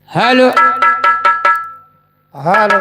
Hello. Hello.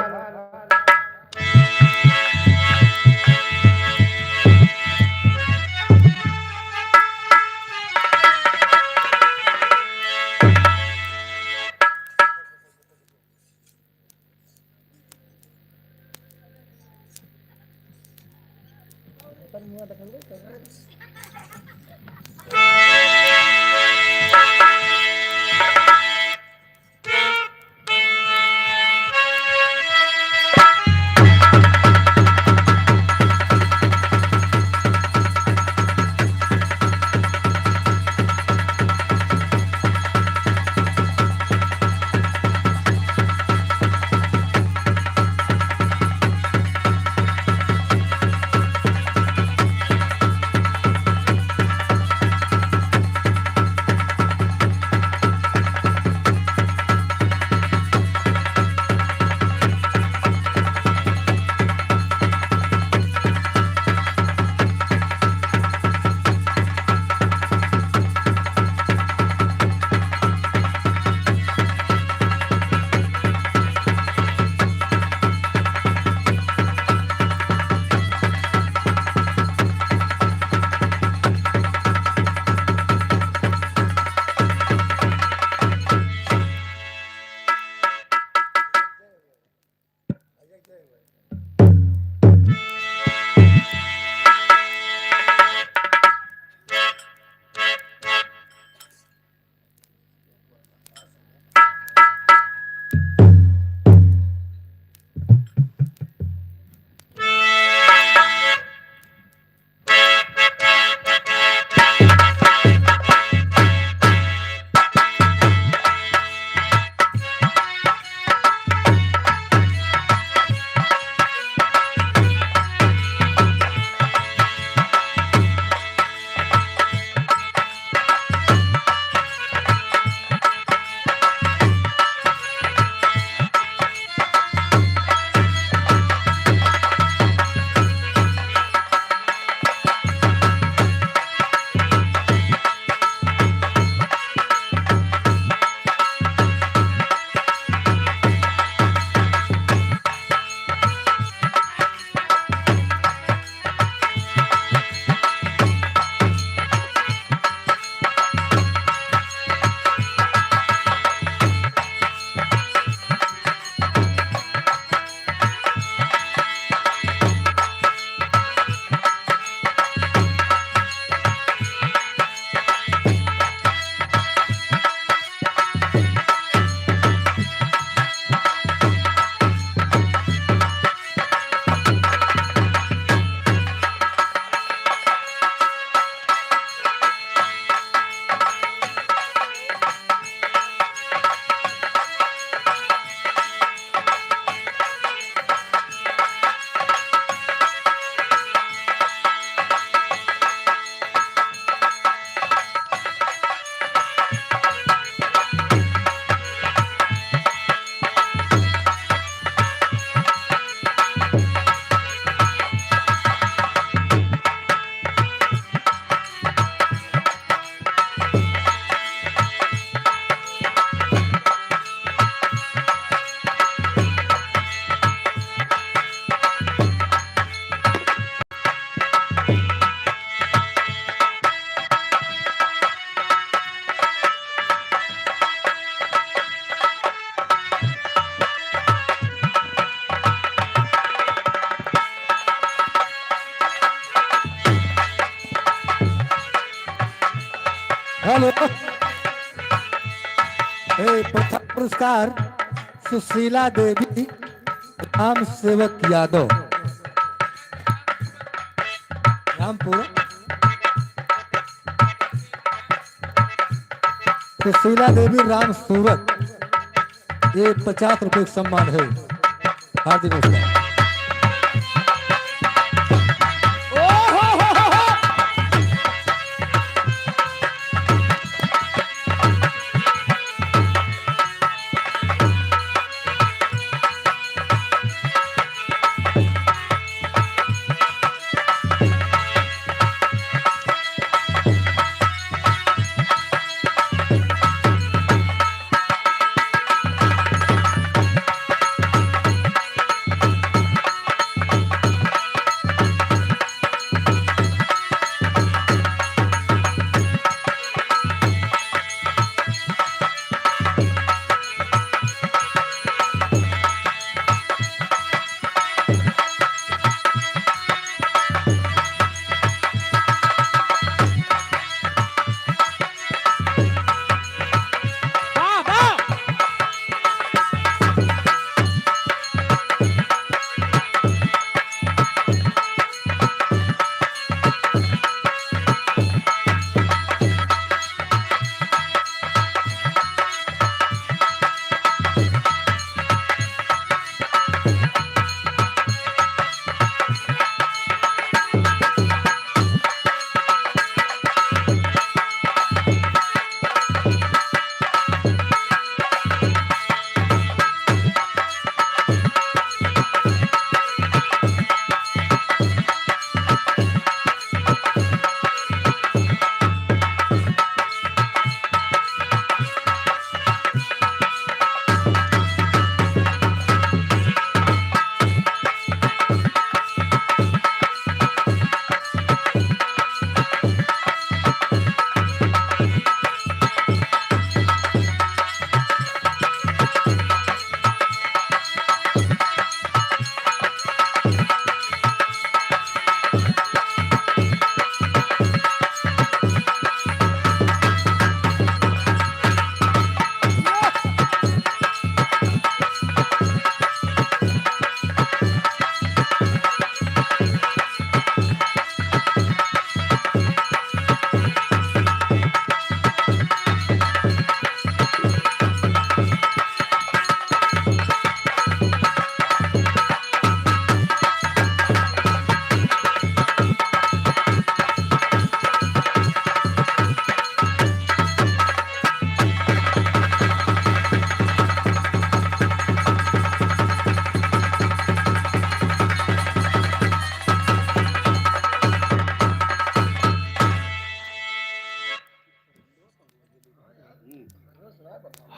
Hello. प्रथम पुरस्कार सुशीला देवी, राम सेवक यादव, रामपुर। सुशीला देवी राम सूरत, ये 50 रुपए का सम्मान है। हार्दिक नमस्कार।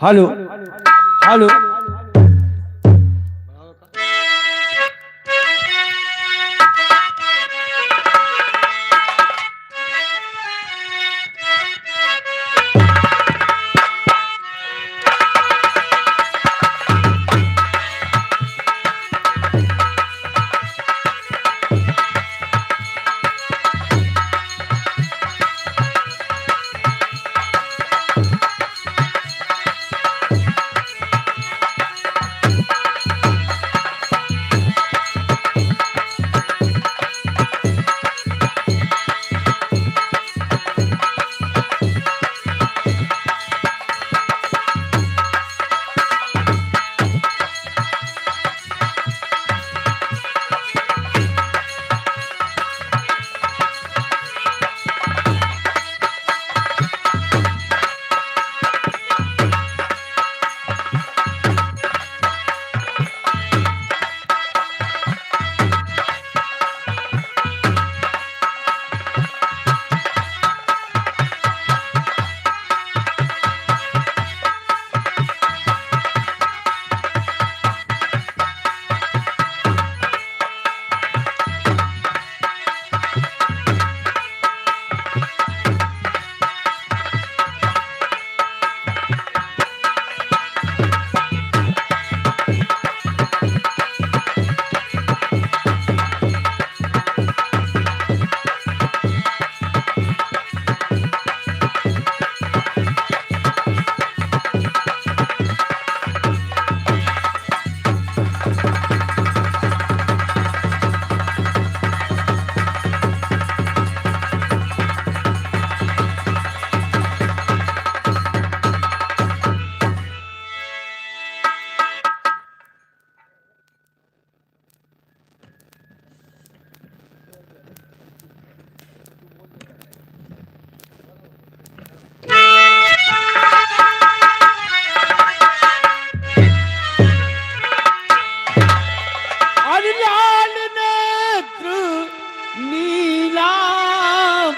हेलो हेलो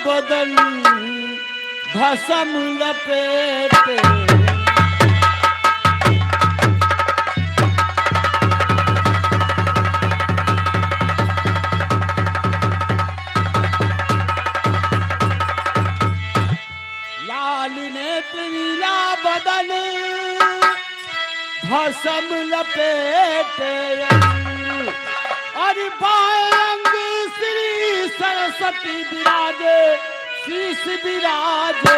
बदन भसम लपेटे लाल नेत्र नीला बदन भसम लपेटे और बाएं अंग श्री सरस्वती विराजे शीश विराजे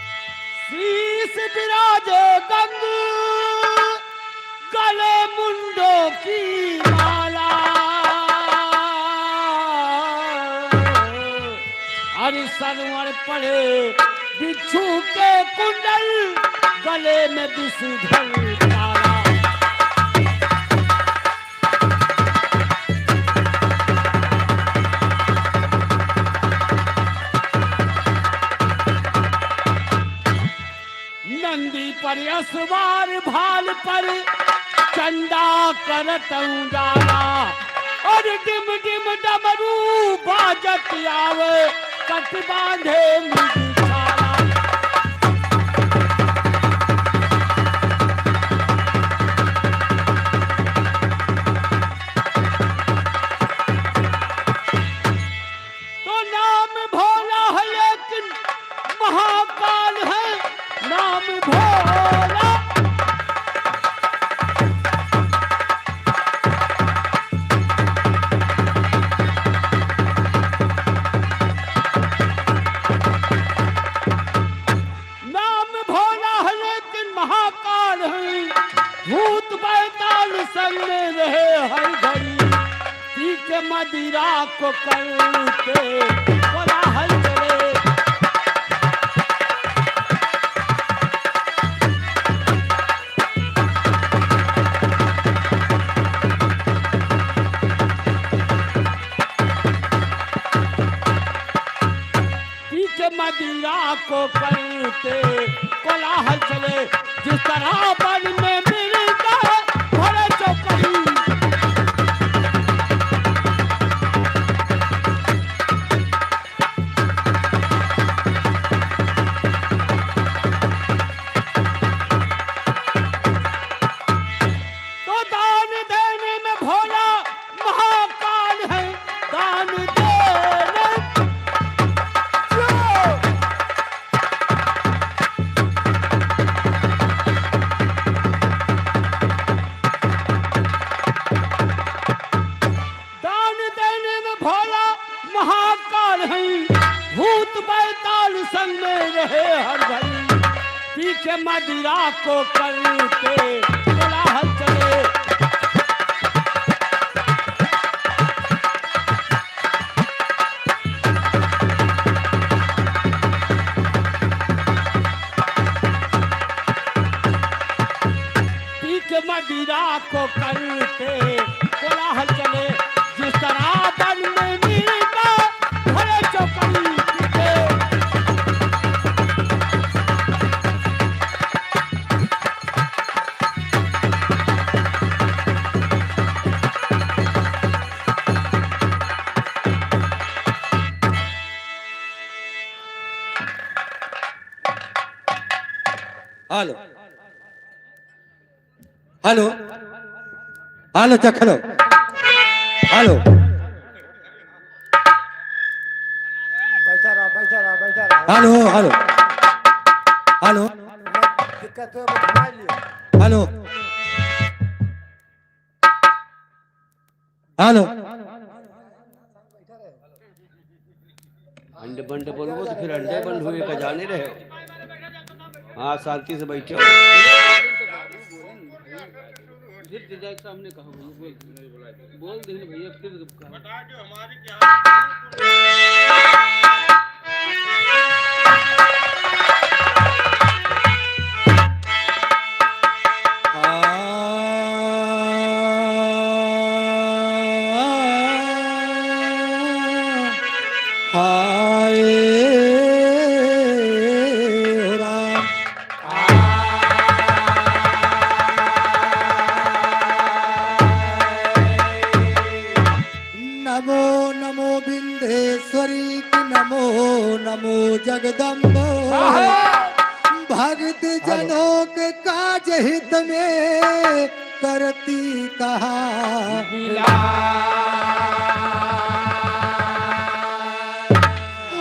शीश विराजे गंग गले मुंडों की माला हरि सरवर पड़े बिच्छू के कुंडल गले में विषधर तारा नंदी पर असवार भाल पर चंदा करत उजाला और डिम डिम डमरू बाजत आवे कट बांधे मुझारा तो नाम भोला है लेकिन महाकाल है नाम भोला नाम भोला है लेकिन महाकाल है भूत बैताल संग में रहे हर घड़ी पी के मदिरा को करके कोलाहल करे मदिरा को करते कोलाहल चले जिस तरह बन में मिलता को करके कोलाहल चले। पी के मदिरा को करके कोलाहल चले। जिस तरह बन में नील का भरे चौकड़ी पीते। हेलो हेलो हेलो चख लो हेलो बैठा रहा बैठा रहा बैठा रहा। हेलो हेलो हेलो दिक्कत हो घुमा लियो। हेलो हेलो अंडे बंडे बोलोगे तो फिर अंडे बंद हुए का जाने रहे। हाँ शांति से बैठे हो। सामने कहा बोल दे भैया फिर हाय राम नमो नमो बिंदेश्वरी की नमो नमो जगदम्ब भक्त जनों के काज हित में करती कहा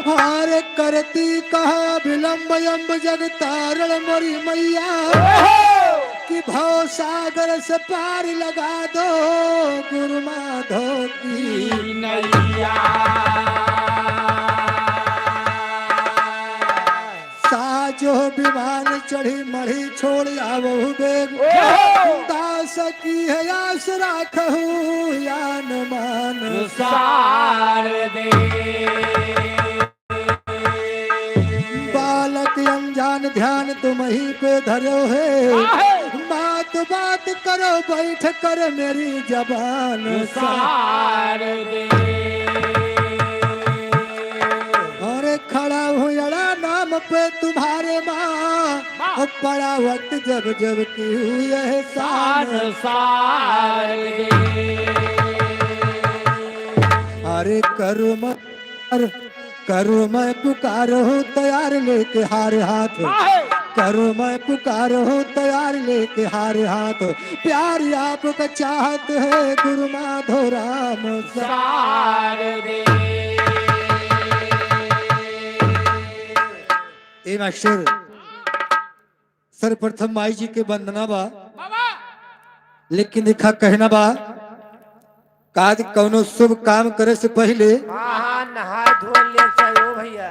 हार करती कहा विलंब अम्ब जग तारण मोरी मैया कि भव सागर से पार लगा दो गुरु माधव की नैया। साजो विमान चढ़ी मढ़ी छोड़ आवो बेग दास की है आस राखहु यान मान सार दे बालक अनजान ध्यान तुम ही पे धरो है बात बात करो बैठ कर मेरी जबान सार दे। अरे खड़ा हूँ अड़ा नाम पे तुम्हारे माँ पड़ा वक्त जब जब की हुई है सार सार दे। अरे करो मैं पुकारो तैयार लेके हार हाथ करो मैं पुकारो तैयार लेके हार हाथ प्यार आपका चाहत है गुरु माधव राम सार दे। ए मास्टर सर्वप्रथम माई जी के वंदना बा लेकिन देखा कहना बा काज कौनो शुभ काम करे से पहले हाँ नहा धो ले चाहिए भैया।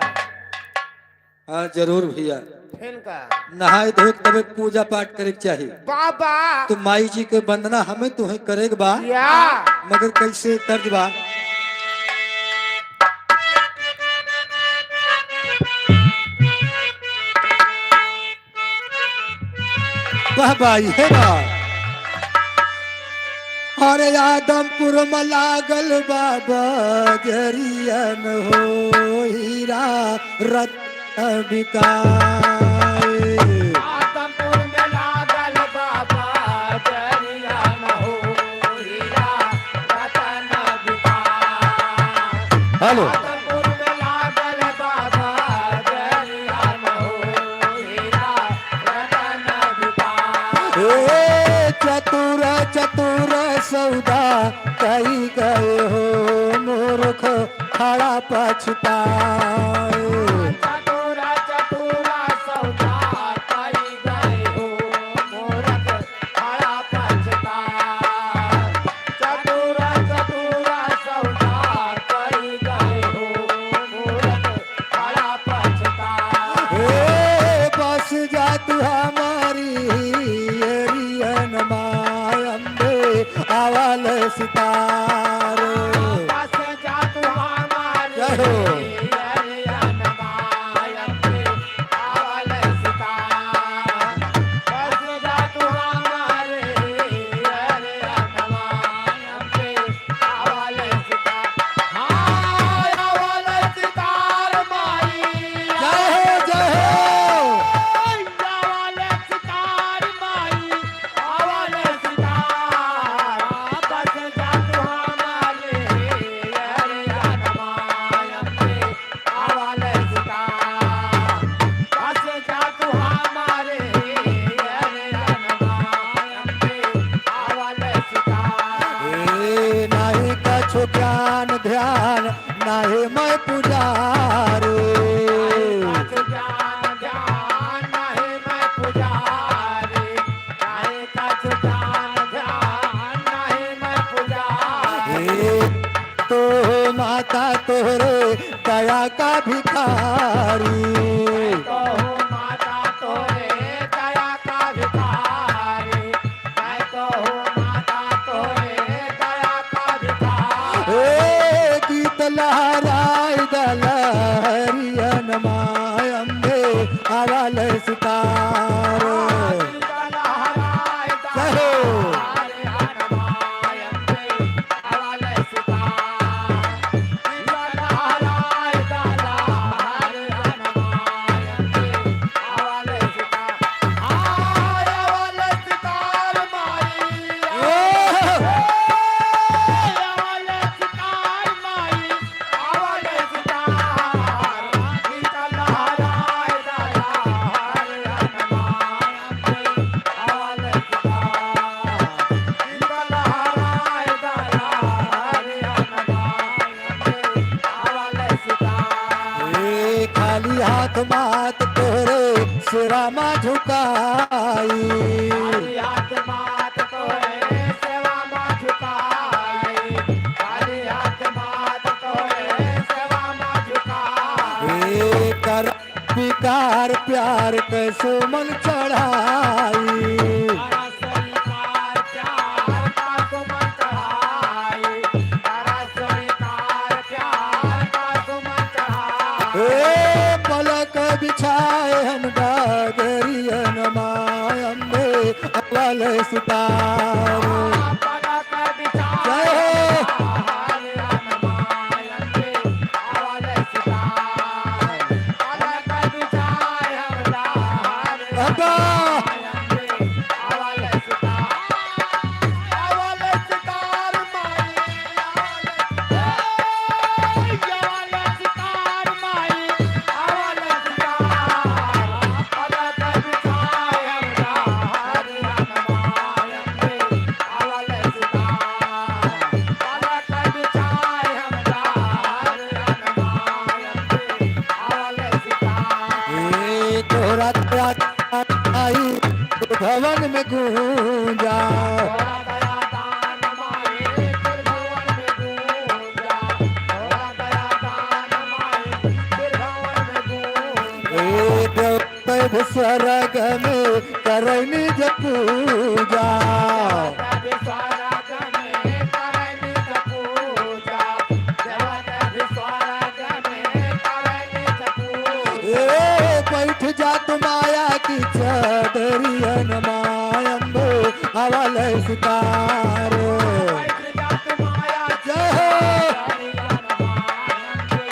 हाँ जरूर भैया फिर का नहाए धोए के तबे पूजा पाठ करे के चाहिए। बाबा तो माई जी के वंदना हमें तुम्हें करे के बा या मगर कैसे तर्ज बा वाह भाई है बा अरे आदमपुर में लागल बाबा जरियन हो हीरा रत्न बिकाए आदमपुर में लागल बाबा जरिया न हो हीरा रतन बिकाए। हेलो आदमपुर में लागल बाबा जरिया न हो हीरा रतन बिकाए। ए चतुर चतुर सौदा कई गए हो मूर्ख खड़ा पछताए चतुरा चतुरा सौदा कई गए हो मूरख खड़ा पछताए। चतुरा चतुरा सौदा कई गए हो मूरख खड़ा पछताए। ए बस जा तू हमारी आवल सितार बस जा तू हमारे जय हो। अरियन मायम पे आवल सितार बस जा तू हमारे अरियन मायम पे आवल सितार हाय आवल सितार माई जय हो जय हो आवल सितार माई आवल सितार बस जा तू हमारे अरियन मायम पे आवल सितार बस जा तू हमारे अरियन मायम पे आवल सितार ए नाही कछु ज्ञान ध्यान नाही मैं पुजारी कछ ज्ञान ध्यान नहीं मैं पुजारी नहीं कछ ज्ञान ध्यान नहीं मैं पुजारी ए तो माता तोरे दया का भिखारी तो हूँ माता तोरे दया का भिखारी मैं तो हूँ माता तोरे दया का भिखारी ए गीत लहराय दलहरियन माय अम्बे आवल सितार लहराए जय हो। हरियन मायम पे आवल सितार लहराए हरियन मायम पे आवल सितार हाय आवल सितार माई आवल सितार माई आवल सितार गीत लहराए हरियन मायम पे आवल सितार गीत लहराए हरियन मायम पे आवल सितार ए खाली हाथ मात तोरे सिरा मा झुकाई काली हाथ मात तोरे सेवा मां झुकाई काली हाथ मात तोरे सेवा मां झुकाई ए कर विकार प्यार कैसो मन चढ़ाई तारा स्वीकार प्यार का सुमन चढ़ाई तारा स्वीकार प्यार का सुमन चढ़ाई ए पलक बिछाए हम डागरियन माय अम्बे अवल सितार पलक जय हो। हरियन मायम पे आवल सितार पलक बिछाए हम हरियन अब्बा मायम पे आवल सितार माई आवल सितार माई आवल सितार पलक बिछाए हम हरियन मायम पे आवल सितार पलक बिछाए हम हरियन मायम पे आवल सितार ए तोरा तोरा आई भवन में गूंजा थोड़ा दया दान माए त्रिभुवन में गूंजा थोड़ा दया दान माए त्रिभुवन में गूंजा ए देव स्वर्ग में करनी ज पूजा देवता भी स्वर्ग में करनी ज पूजा देवता भी स्वर्ग में करनी ज पूजा ए बैठ जा तुम माया की चदरियन मायम्बो अवल सितार बैठ जात माया जय हो। हरियन मायम पे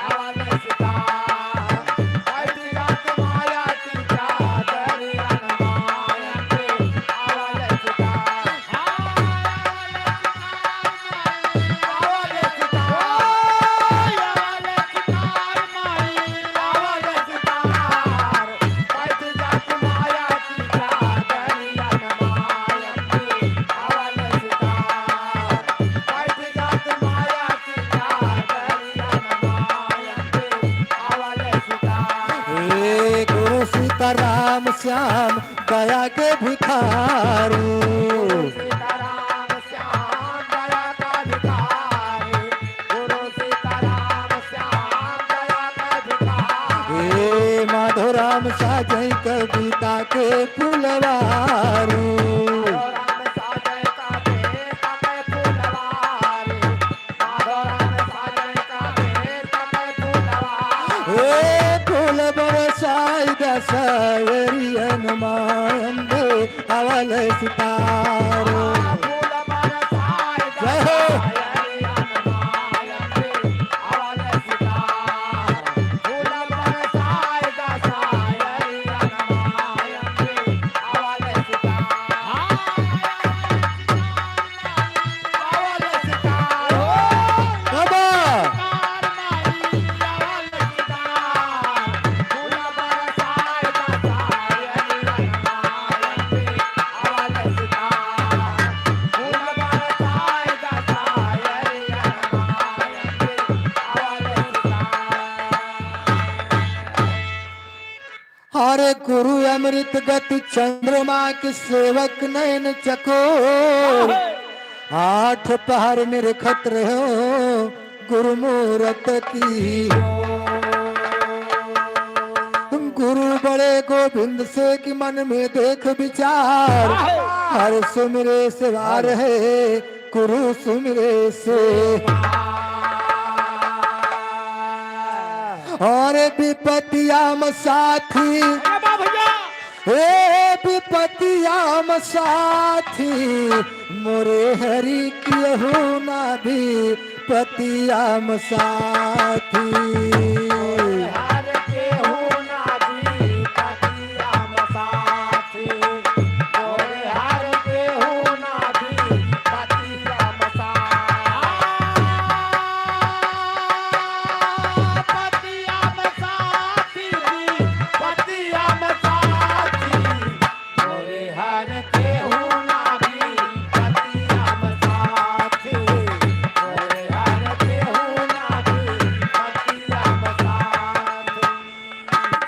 आवल सितार बैठ जात माया की हरियन मायम पे आवल सितार आवल सितार आवल सितार बैठ जात माया की हरियन मायम पे आवल सितार बैठ जात माया की हरियन मायम पे आवल सितार ए गुरु सीताराम श्याम दया के भिखारी सीताराम श्याम दया का भिखारी गुरु सीताराम श्याम दया का भिखारी ए माधोराम साजय कविता के फुलवारी राम साजय का सितारो फूल बरसाए जय हो। दसायरिया मायंबे आवाले सितार फूल बरसाए दसायरिया मायंबे आवाले सितार आवाले सितार बाबा हरे गुरु अमृत गति चंद्रमा के सेवक नयन चकोर आठ पहर निरखत रहो गुरु मूरत की तुम गुरु बड़े गोविंद से कि मन में देख विचार हर सुमिरे से वार है गुरु सुमिरे से और विपतियाम साथी हे विपतियाम साथी मोरे हरि कियहु ना भी पतियाम साथी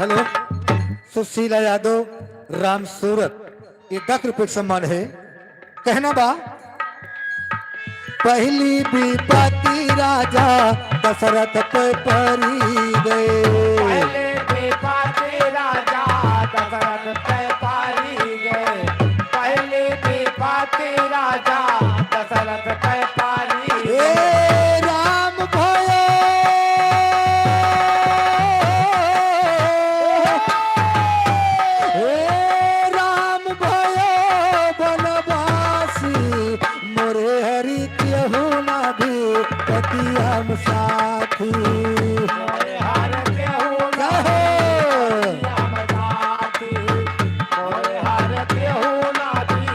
हेलो सुशीला यादव राम सूरत ये 10 रुपये सम्मान है कहना बा पहली विपत्ति राजा दशरथ पे परी गए पहले विपत्ति राजा दशरथ पे पारी गए पहले विपत्ति राजा दशरथ पे पारी हे राम भयो हे राम भयो बनवासी मोरे हरि केहू ना भी पतियाम साथी मोरे हर केहू ना जय हो। राम साथी मोरे हर केहू ना भी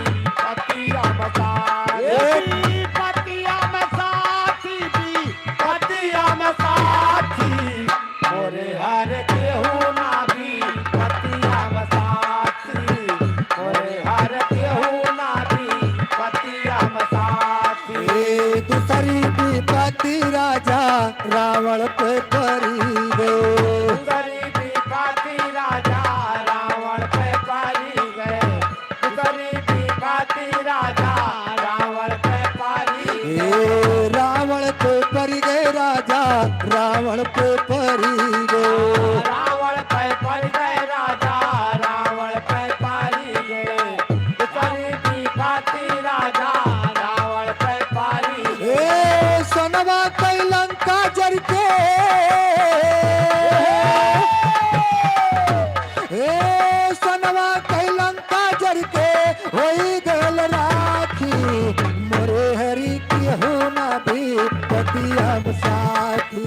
पतियाम साथी पतियाम साथी भी पतियाम साथी मोरे हर केहू ना भी पतियाम साथी मोरे हर केहू ना भी पतियाम साथी ए दूसरी विपत्ति राजा रावण पे परी गए गरीबी पाती राजा रावण पे पारी गए गरीबी पाती राजा रावण पे पारी ए रावण पे परी गए राजा रावण पे परी गए रावण पे पड़ गए राजा रावण पे पारी गए गरीबी पाती राजा रावण पे पारी ए सोनवा कई लंका जर के ए सोनवा कई लंका जर के होई गल राखी मोरे हरि केहू ना भी पतियाम साथी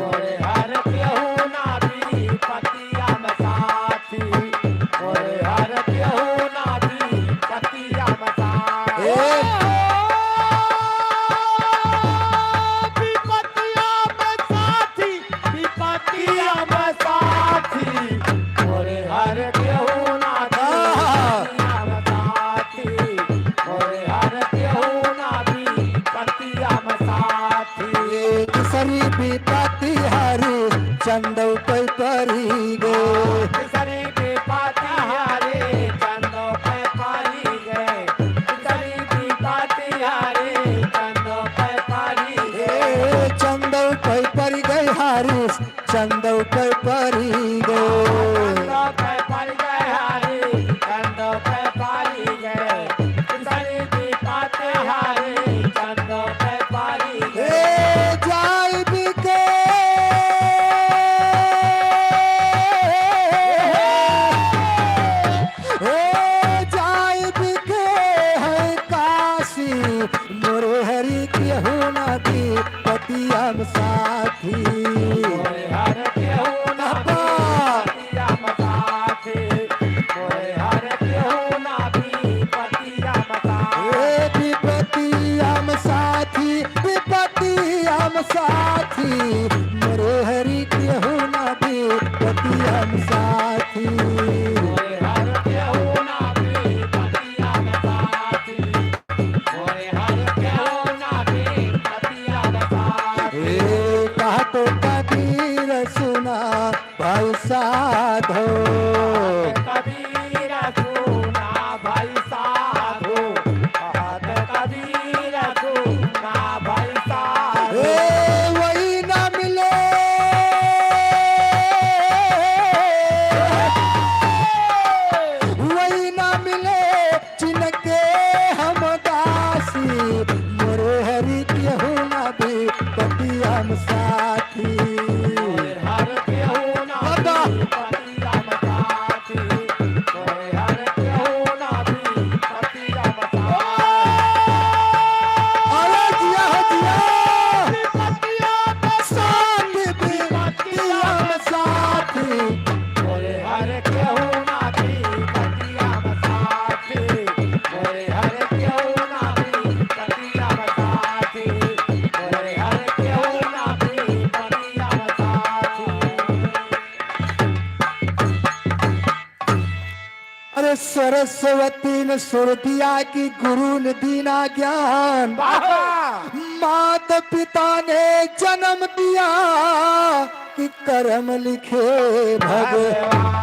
मोरे हर केहू ना भी पतियाम साथी मोरे हर केहू ना भी पतियाम साथी विपतियाम साथी मोरे हर केहू ना भी पतियाम साथी मोरे हर केहू ना भी पतियाम साथी सरी विपत्ति हरि चंदौ पे परी गए सरी पे पाती हारे चंदो पे पारी गए सरी पे पाती हारे चंदो पे पारी गए ए चंदौ पे परी गए हारिस चंदौ पे परी गए चंदो पे पारी गए हारे चंदो पे पारी गए सरी पे पाती हारे चंदो पे पारी गए ए जाय बिके दासी मोरे हरि केहू ना भी पतियम साथी मोरे हर केहू ना भी पतियम साथी मोरे हर केहू ना भी पतियम साथी ए विपतियम साथी विपतियम साथी मोरे हरि केहू ना भी पतियम साथी मोरे हर केहू ना भी पतियम साथी मोरे हर केहू ना भी पतियम साथी कहा तो कबीर सुना भाई साधो कबीर सुना भाई साधु कहत कबीर सुना भाई साधु वही ना मिले वही ना मिले जिनके हम दासी मोरे हरि केहू ना भी पतियम साथी मोरे हर केहू ना भी पतियम साथी मोरे हर केहू ना भी पतियम साथी अरे जिया संग भी पतियम साथी मोरे हर केहू ना भी पतियम साथी मोरे हर केहू ना भी पतियम साथी मोरे हर केहू ना भी पतियम साथी अरे सरस्वती ने सुर दिया कि गुरु ने दीना ज्ञान मात पिता ने जन्म दिया कि कर्म लिखे भगवान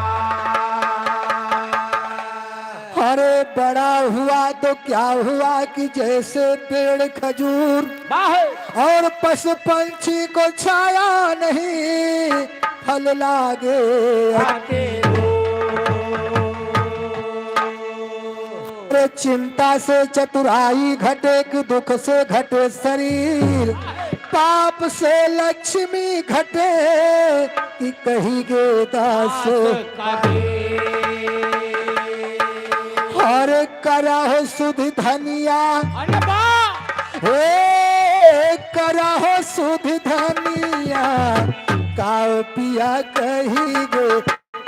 अरे बड़ा हुआ तो क्या हुआ कि जैसे पेड़ खजूर और पशु पंछी को छाया नहीं फल लागे अरे चिंता से चतुराई घटे कि दुख से घटे शरीर पाप से लक्ष्मी घटे कि कही गे दास अरे करा हो सुध धनिया अरे वाह हे करा हो सुध धनिया काओ पिया कही गे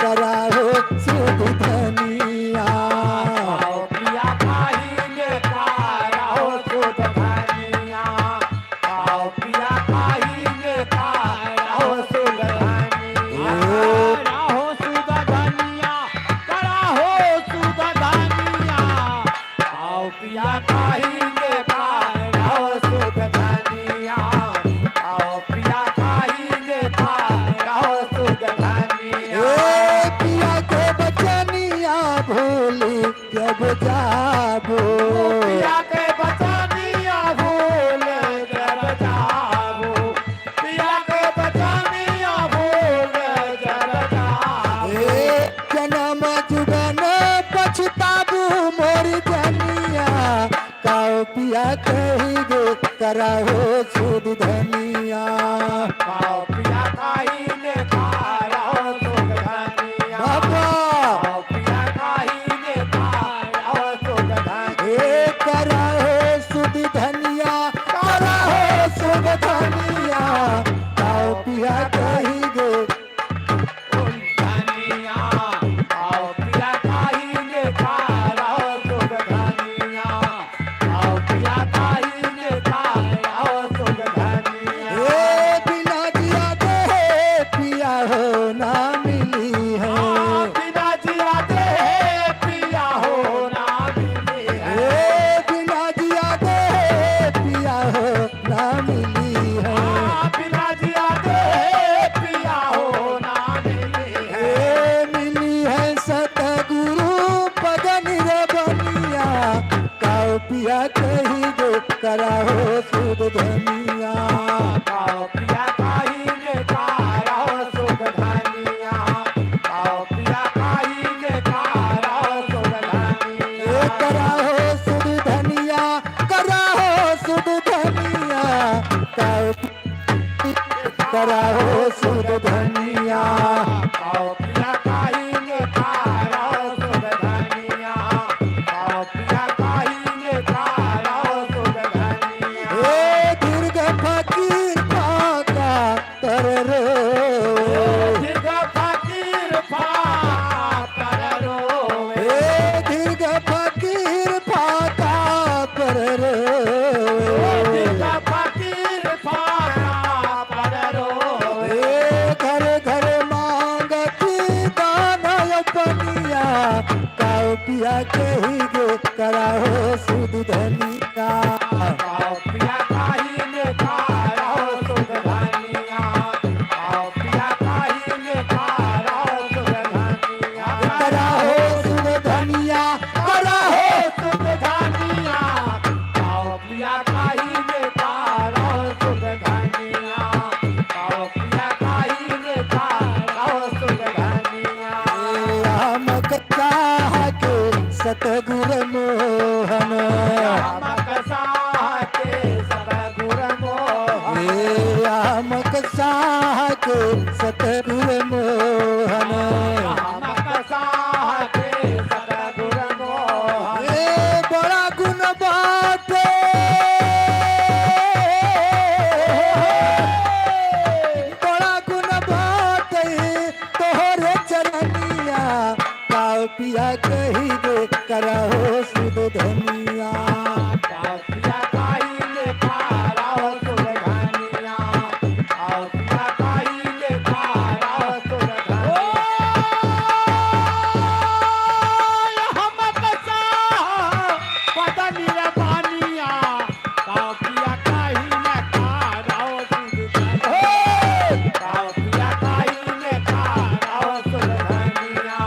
करा हो सुध धनिया आओ पिया खाइले खाओ सुध धनिया आओ पिया खाइले खाओ सुध धनिया राहो सुध धनिया करा हो सुध धनिया आओ पिया खाइले खाओ सुध धनिया आओ पिया खाइले खाओ सुध धनिया ए पिया के बचनिया भूली जब जाबो पिया के बचनिया भूल जब जाबो पिया के बचनिया भूल जब जाबो ए जन्म जुगन पछताबू मोर जनिया काओ पिया कही गे कराहो सुध धनिया आओ पिया खाइले खाओ सुध धनिया बाबा आओ पिया खाइले खाओ सुध धनिया ए कराहो सुध धनिया कराहो सुध धनिया काओ पिया कही गे धनिया आओ पिया खाइले खाओ सुध धनिया आओ पिया खाइले खाओ सुध धनिया ए बिना दिया दे पिया हो ना मिली है बिना जिया दे पिया हो ना मिले ए बिना दिया दे पिया हो ना मिली है बिना जिया दे पिया हो ना मिले ए मिली है सतगुरु पगन रे बनिया काओ पिया कही गो कराहो सुध धनिया आओ पिया खाइले खाओ सुध धनिया आओ पिया खाइले खाओ सुध धनिया ए कराहो सुध धनिया कराहो सुध धनिया काओ कराहो सुध धनिया आओ पिया खाइले खाओ सुध धनिया आओ पिया खाइले खाओ के ही गे कराओ सुध धनिया आओ पिया काहे में खाओ सुध धनिया आओ पिया काहे में खाओ सुध धनिया कराओ सुध धनिया कराओ सुध धनिया आओ पिया काहे में खाओ सुध धनिया आओ पिया काहे में खाओ सुध धनिया राम कथा के सतगुर मोहन रामक साथे सतगुर मोहन रामक साह के सतगुर मोहन रामक साथे सतगुर मोहन बड़ा गुण बाटे बड़ा गुण बाटे तोहरे चरनिया पाओ पिया कही दे कराओ सुध धनिया आओ पिया काहे में खाओ सुध धनिया आओ पिया काहे में खाओ सुध धनिया हम कसा पता मेरा पानिया काओ पिया काहे में खाओ सुध आओ पिया काहे में खाओ सुध धनिया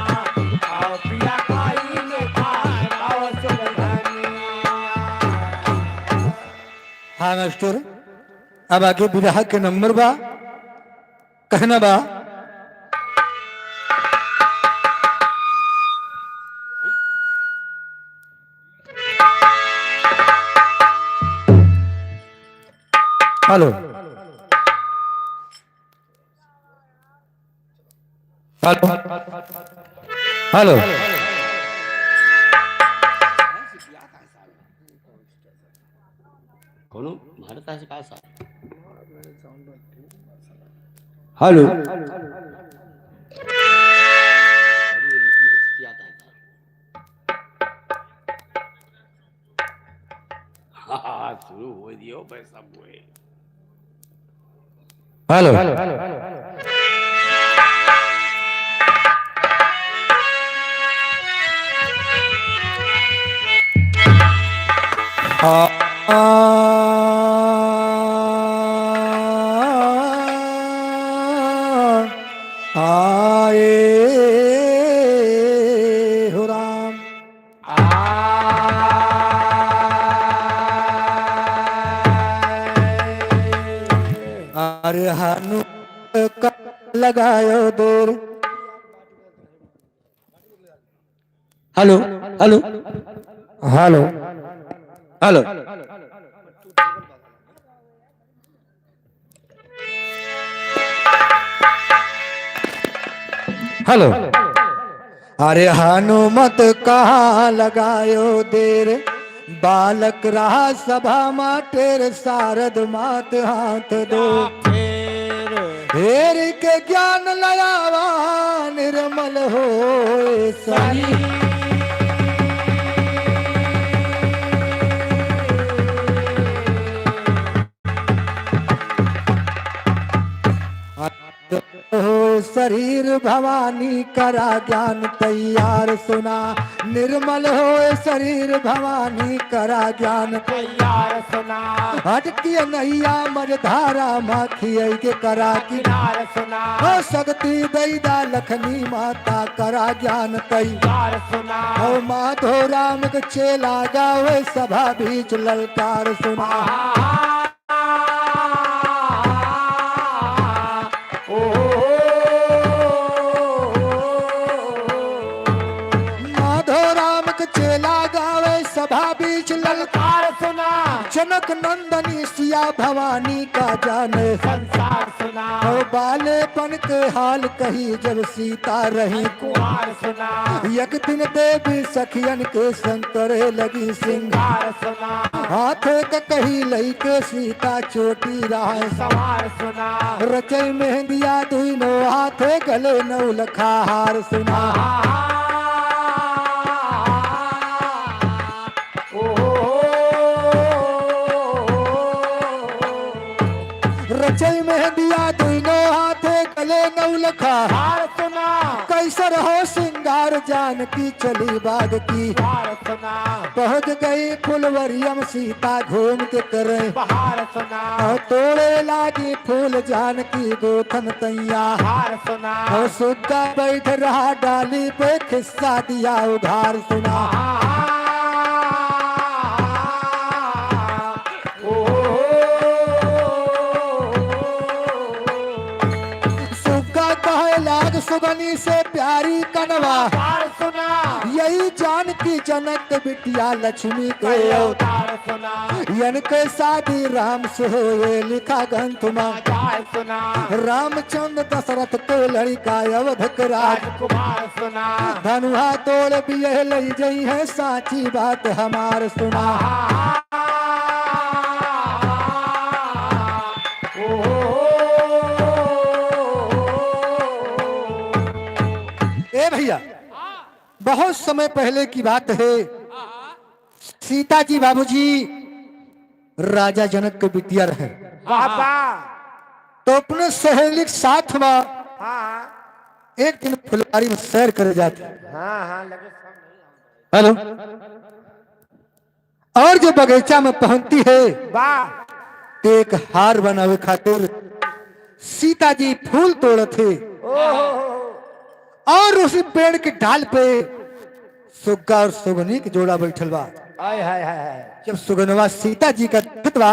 आओ पिया काहे में खाओ सुध धनिया हाँ मास्टर अब आगे विवाह के नंबर बा कहना बा हेलो हेलो हेलो कोनो भारत से काय सा हेलो हाँ शुरू हो दियो भाई सब हुए हेलो आए हो राम अरे हानु का लगायो देर hello hello hello hello hello अरे हनुमत कहाँ लगायो देर बालक रहा सभा माटेर शारद मात हाथ दो हेर के ज्ञान लयावा निर्मल हो सही हो शरीर भवानी करा ज्ञान तैयार सुना निर्मल हो शरीर भवानी करा ज्ञान तैयार सुना हटकी नैया मझधारा माखी के करा की किनार सुना हो शक्ति दैदा लखनी माता करा ज्ञान तैयार सुना हो माधो राम के चेला गावे सभा बीच ललकार सुना माधो राम के चेला गावे सभा बीच ललकार सुना जनक नंदनी सिया भवानी का जाने संसार सुना हो बालेपन के हाल कही जब सीता रही कुमार सुना एक दिन देवी सखियन के संग करे लगी सिंगार सुना हाथे के कही लई के सीता चोटी राह सवार सुना रचय मेहंदिया दुनो हाथे गले नौ लखा हार सुना रचय मेहंदिया दुनो हाथे गले नौ लखा हार सुना कैसर हो सिंह श्रृंगार जानकी चली बाग की। बाहर सुना पहुंच गई फुलवरियम सीता घूम के करे। बाहर सुना और तोड़े लागी फूल जानकी गोथन तैया। बाहर सुना और सुग्गा बैठ रहा डाली पे खिस्सा दिया उधार सुना। सुग्गा कहे लाग सुगनी से प्यारी कनवा। बाहर सुना यही जानकी जनक बिटिया लक्ष्मी के। बाहर सुना इनके शादी राम से होए लिखा ग्रंथ में। बाहर सुना रामचंद्र दशरथ को लड़का अवध के राज। राजकुमार सुना धनुहा तोड़ बिये लई जई है साची बात हमार सुना। ए भैया बहुत समय पहले की बात है। सीता जी बाबूजी राजा जनक के बिटिया रहे। बाबा तो अपने सहेली के साथ में हाँ एक दिन फुलवारी में सैर करे जाते। हाँ लगे सब नहीं हेलो। और जो बगीचा में पहुंचती है वाह तो एक हार बनावे खातिर सीता जी फूल तोड़े थे। और उसी पेड़ के डाल पे सुग्गा और सुगनी के जोड़ा बैठल बा। हाय हाय हाय जब सुगनवा सीता जी का बा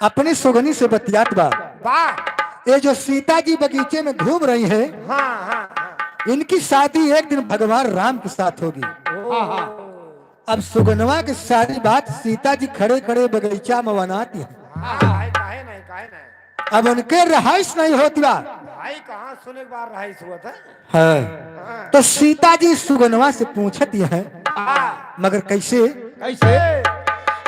अपनी सुगनी से बतियात बा। वाह ये जो सीता जी बगीचे में घूम रही है हाँ इनकी शादी एक दिन भगवान राम के साथ होगी। अब सुगनवा की सारी बात सीता जी खड़े खड़े बगीचा में बनाती है। काहे नहीं अब उनके रहाइश नहीं होती बा। भाई कहाँ सुने के बाद रहा हुआ था है तो सीता जी सुगनवा से पूछती है मगर कैसे। कैसे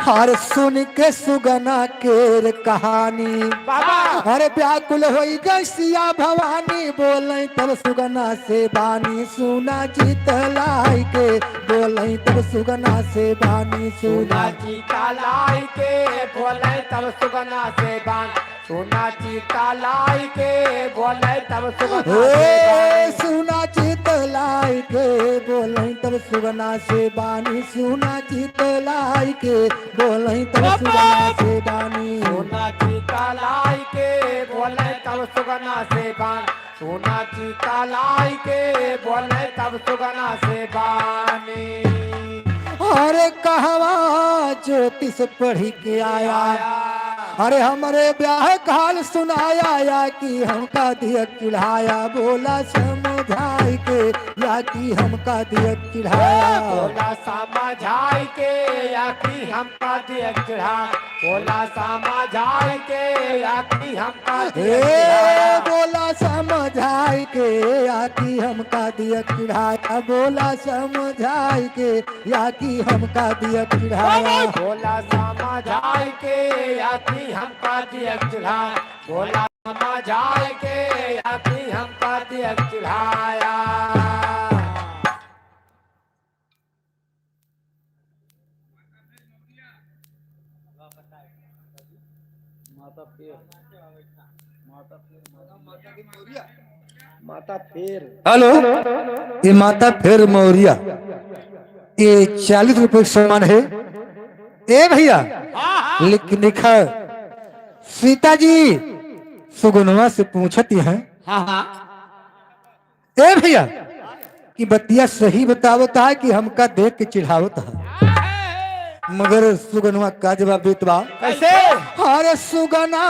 हर सुन के सुगना केर कहानी। बाबा अरे व्याकुल होई गई सिया भवानी बोले तब सुगना से बानी। सुना जीतलाई के बोले तब सुगना से बानी। सुना चीता लाई के बोले तब सुगना से बान सोना चीता लाई के बोले तब सुगना से सुना जीतलाई के बोले तब सुगना से बानी। सुना जीतलाई के बोले तब सुगना से बानी। सोना चीता लाई के बोले तब सुगना से बान सोना चीता लाई के बोले तब सुगना से बानी। अरे कहवा ज्योतिष पढ़ी के आया। अरे हमारे ब्याह काल सुनाया या कि हमका दिया चिढ़ाया। बोला समझाई के या कि हमका दिया चिढ़ाया। बोला समझाई के या कि हमका दिया चिढ़ा बोला समझाई के या कि हमका दिया बोला समझाई के या कि हमका दिया चिढ़ाया। बोला समझाई के या कि हमका दिया चिढ़ाया। बोला समझाई के या कि हमका दिया चिढ़ा बोला समझाई के या कि हमका दिया चिढ़ाया। माता फिर हेलो ये माता फिर मौर्या ये 40 रुपए सामान है। ए भैया लेकिन लिखा सीता जी सुगुनवा से पूछती है ए भैया कि बतिया सही बतावता है कि हमका देख के चिढ़ावता है। मगर सुगनवा का जवाब देतवा कैसे अरे सुगना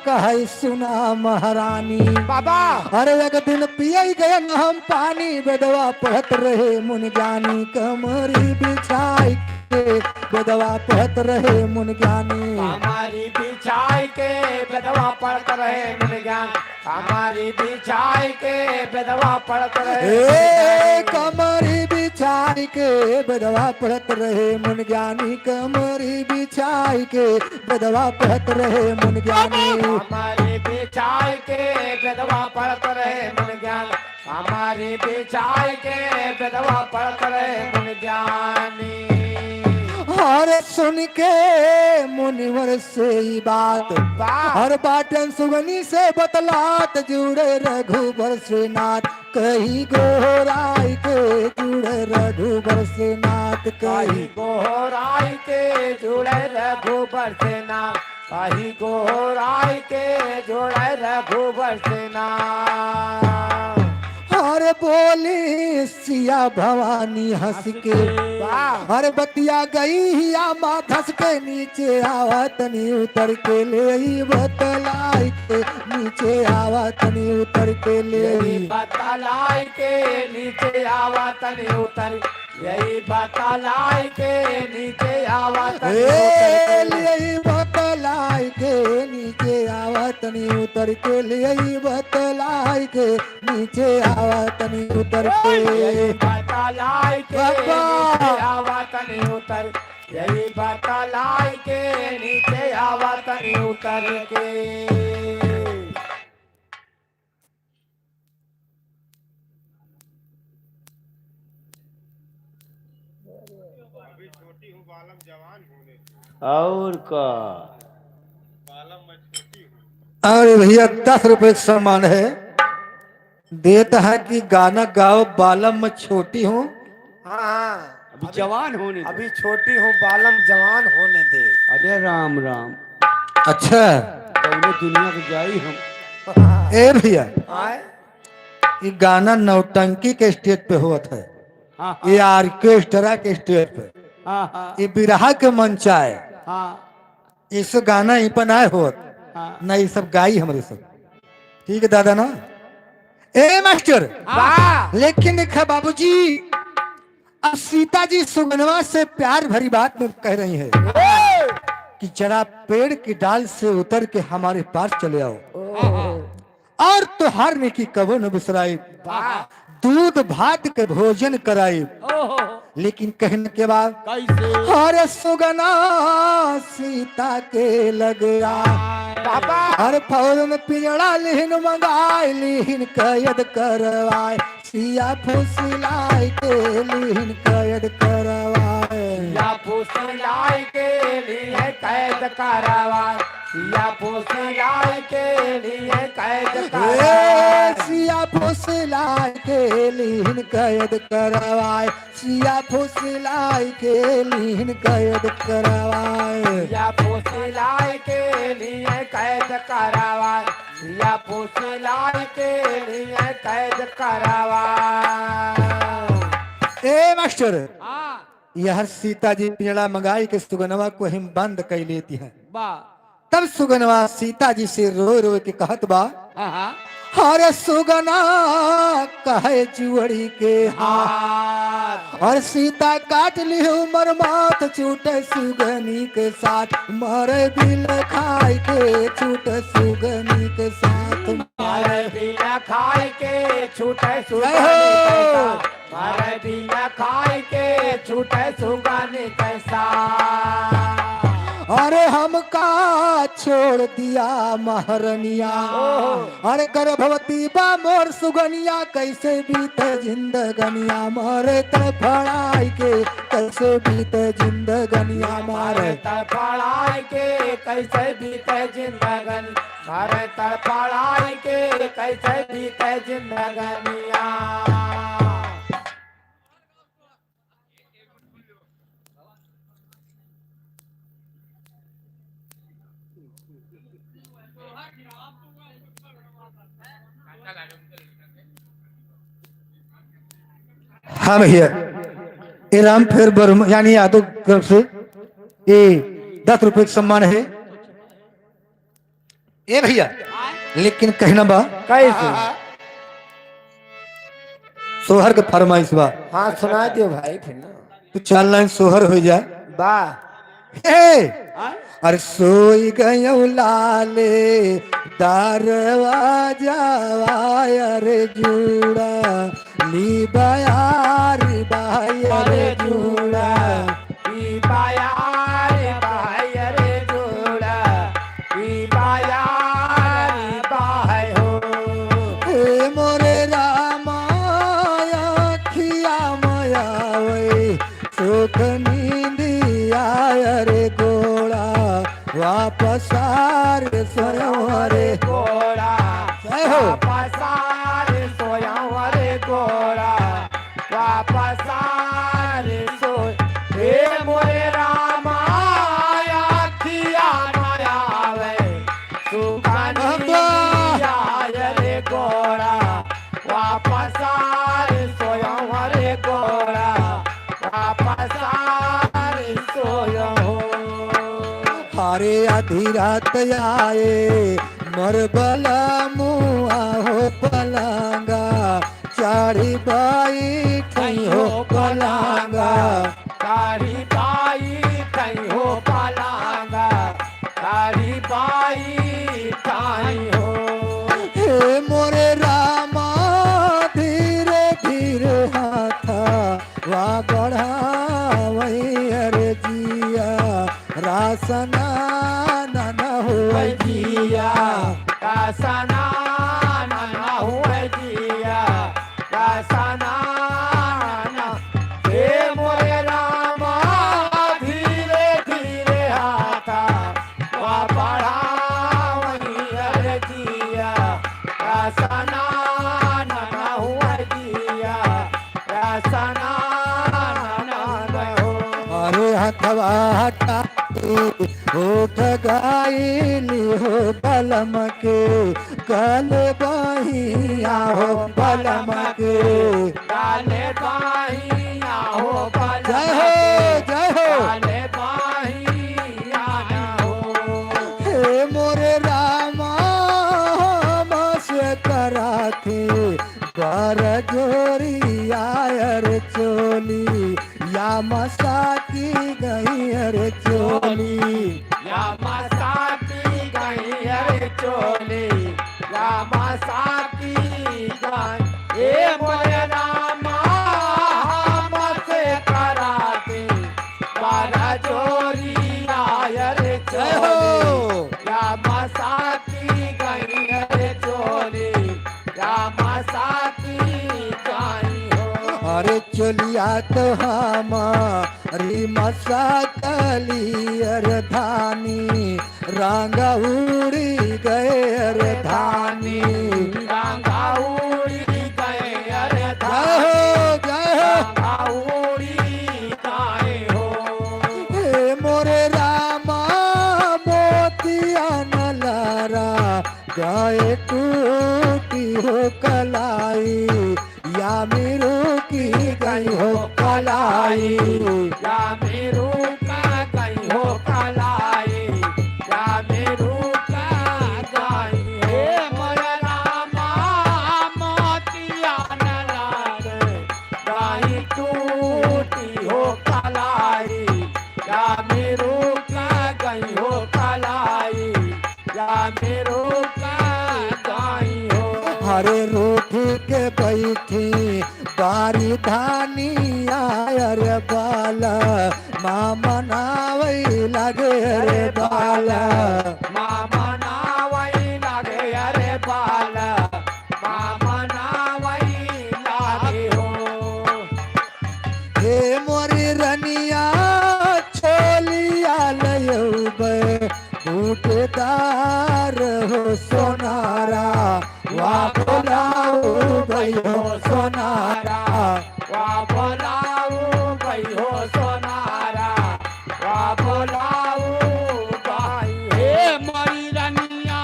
कहे सुना महारानी। बाबा अरे एक दिन पिए गए हम पानी बेदवा पढ़त रहे मुन ज्ञानी। कमरी बिछाई के बेदवा पढ़त रहे मुन ज्ञानी। हमारी बिछाई के बेदवा पढ़त रहे मुन ज्ञान हमारी बिछाई के बेदवा पढ़त रहे। कमरी बिछाई के बेदवा पढ़त रहे मुन ज्ञानी। कमरी बिछाई के बेदवा पढ़त रहे मुन ज्ञानी। हमारी बिछाई के बेदवा पढ़त रहे मुन ज्ञान हमारी बिछाई के बेदवा पढ़त रहे मुन ज्ञानी। अरे सुन के मुनिवर से ही बात हर बाटन सुगनी से बतलात जुड़े रघुबर से नाथ। कही गोराई के जुड़े रघुबर से नाथ कही कही गोराई के जुड़े रघुबर से नाम, कही गोराई के जुड़े रघुबर से नाम। अरे बोली सिया भवानी हंस के वाह अरे बतिया गई हिया माँ धस के नीचे आवा तनी उतर के ले आई बतलाई के नीचे आवा तनी उतर के ले यही आई बतलाई के नीचे आवा तनी उतर, यही बतलाई के नीचे आवा तनी उतर ले आई बतलाई के नीचे आवा तनी उतर के ले आई बतलाई के नीचे आवा तनी उतर यही के बतलाई के बाबा। नीचे आवा तनी उतर, यही बतलाई के नीचे आवा तनी उतर के। और का अरे भैया 10 रुपए का सम्मान है देता है कि गाना गाओ बालम में छोटी हूँ हाँ अभी जवान होने दो। अभी छोटी हूँ बालम जवान होने दे। अरे राम राम अच्छा पहले दुनिया के जाई हम। ए भैया आए ये गाना नौटंकी के स्टेज पे हुआ था हाँ ये ऑर्केस्ट्रा के स्टेज पे हाँ हाँ ये बिरहा के मंचा है हाँ इस गाना यहीं पर ना होत हाँ ना ये सब गाई हमारे सब ठीक है दादा ना ए मास्टर वाह लेकिन देखा बाबूजी अब सीता जी सुगनवा से प्यार भरी बात में कह रही है कि जरा पेड़ की डाल से उतर के हमारे पास चले आओ और तुहार ने की कबो न बिसराई दूध भात के भोजन कराई ओहो लेकिन कहने के बाद कैसे हरे सुगना सीता के लग बाबा हर फौर में पिंजड़ा लिहिन मंगाए लिहिन कैद करवाए सिया फुसिलाई के लिहिन कैद करवाए या फुसलाई के लिए कैद करवाए, या फुसलाई के लिए कैद करवाए। सिया फुसिलाई के लिहिन कैद करवाए सिया फुसिलाई के लिहिन कैद करवाए या फुसलाई के लिए कैद करवाए, या फुसलाई के लिए कैद करवाए। ए मास्टर हाँ यह सीता जी पिंजड़ा मंगाई के सुगनवा को हम बंद कर लेती हैं वाह तब सुगनवा सीता जी से रो रो के कहत बा हाँ हाँ हरे सुगना कहे जुअड़ी के हाथ हाथ और सीता काट ली उमर मात छूटे सुगनी के साथ मरे बिल खाई के छूटे सुगनी के साथ मारे बिना खाए के छूटे जय सुगाने हो। कैसा, मारे बिना खाए के छूटे सुगाने कैसा। अरे हमका छोड़ दिया महरनिया अरे गर्भवती बा मोर सुगनिया कैसे बीते जिंदगनिया मारे तड़फड़ाई के कैसे बीते जिंदगनिया मारे तड़फड़ाई के कैसे बीते जिंदगनी, मारे तड़फड़ाई के कैसे बीते जिंदगनिया। हाँ भैया ये राम फेर बर्म यानी यादव तरफ से ये 10 रुपए का सम्मान है ए भैया लेकिन कहना बा कैसे? सोहर के फरमाइश बा हाँ सुना दियो भाई फिर ना। तो 4 लाइन सोहर हो जाए वाह ए अरे सोई गयो लाले दरवाजा अरे जूड़ा ली बयारी बाई अरे जूड़ा ई पाया रे भाई रे जोड़ा, ई पाया रे भाई हो। हे मोरे रामा खिया माया वे सुख नींदिया अरे गोड़ा वापस आरे स्वयं अरे गोड़ा जय हो। पसार सोया रे अरे आधी रात आए मोर बला मुआ हो पलंगा चारी बाई ठई हो पलंगा तारी बाई कहीं हो पलांगा तारी बाई कहीं हो हे मोरे रामा धीरे धीरे हाथा वा बढ़ावई अरे जिया रासना न हो जिया कासना ना हुए जिया कासना हे मोरे रामा धीरे धीरे हाथा वा बढ़ावनी अरे जिया कासना ना हुए जिया कासना ना हो अरे हथवा हटा उठ गाइली हो बलम के कल बहिया हो बलम के काले बाहिया हो जय हो जय हो काले बाहिया हो हे मोरे रामा से कराथे पर जोरी आयर चोली या मसा की गई अरे चोली या मसाकी गई अरे चोली या मसाकी गई ए मोरे रामा हमसे कराते बारा जोरी आयर जय हो चोली या मसाकी गई अरे चोली या मसाकी गई हो अरे चोलिया तो हमारी मसा कली अरे धानी रंग उड़ी गए अरे धानी गंगा उड़ी गए अरे जय हो गंगा उड़ी गए हो हे मोरे रामा मोतिया न लारा गए टूटी हो कलाई या मेरू की गई हो कलाई या मेरू का गई हो कलाई या मेरू का गई हे मोरे रामा मोतिया न लागे गई टूटी हो कलाई या मेरू का गई हो कलाई या मेरू का गई हो हरे रूठ के बैठी बारी धानी आयर बाला माँ मनावई लगे रे बाला मामा नावई लागे अरे बाल मामा नावई लागे हो हे मोरी रनिया छोलिया लयौबे बूटेदार हो सोनारा वा बोलाओ गई हो सोनारा वा बोलाऊ गई हो सोनारा वा बोलाऊ गई हे मरी रनिया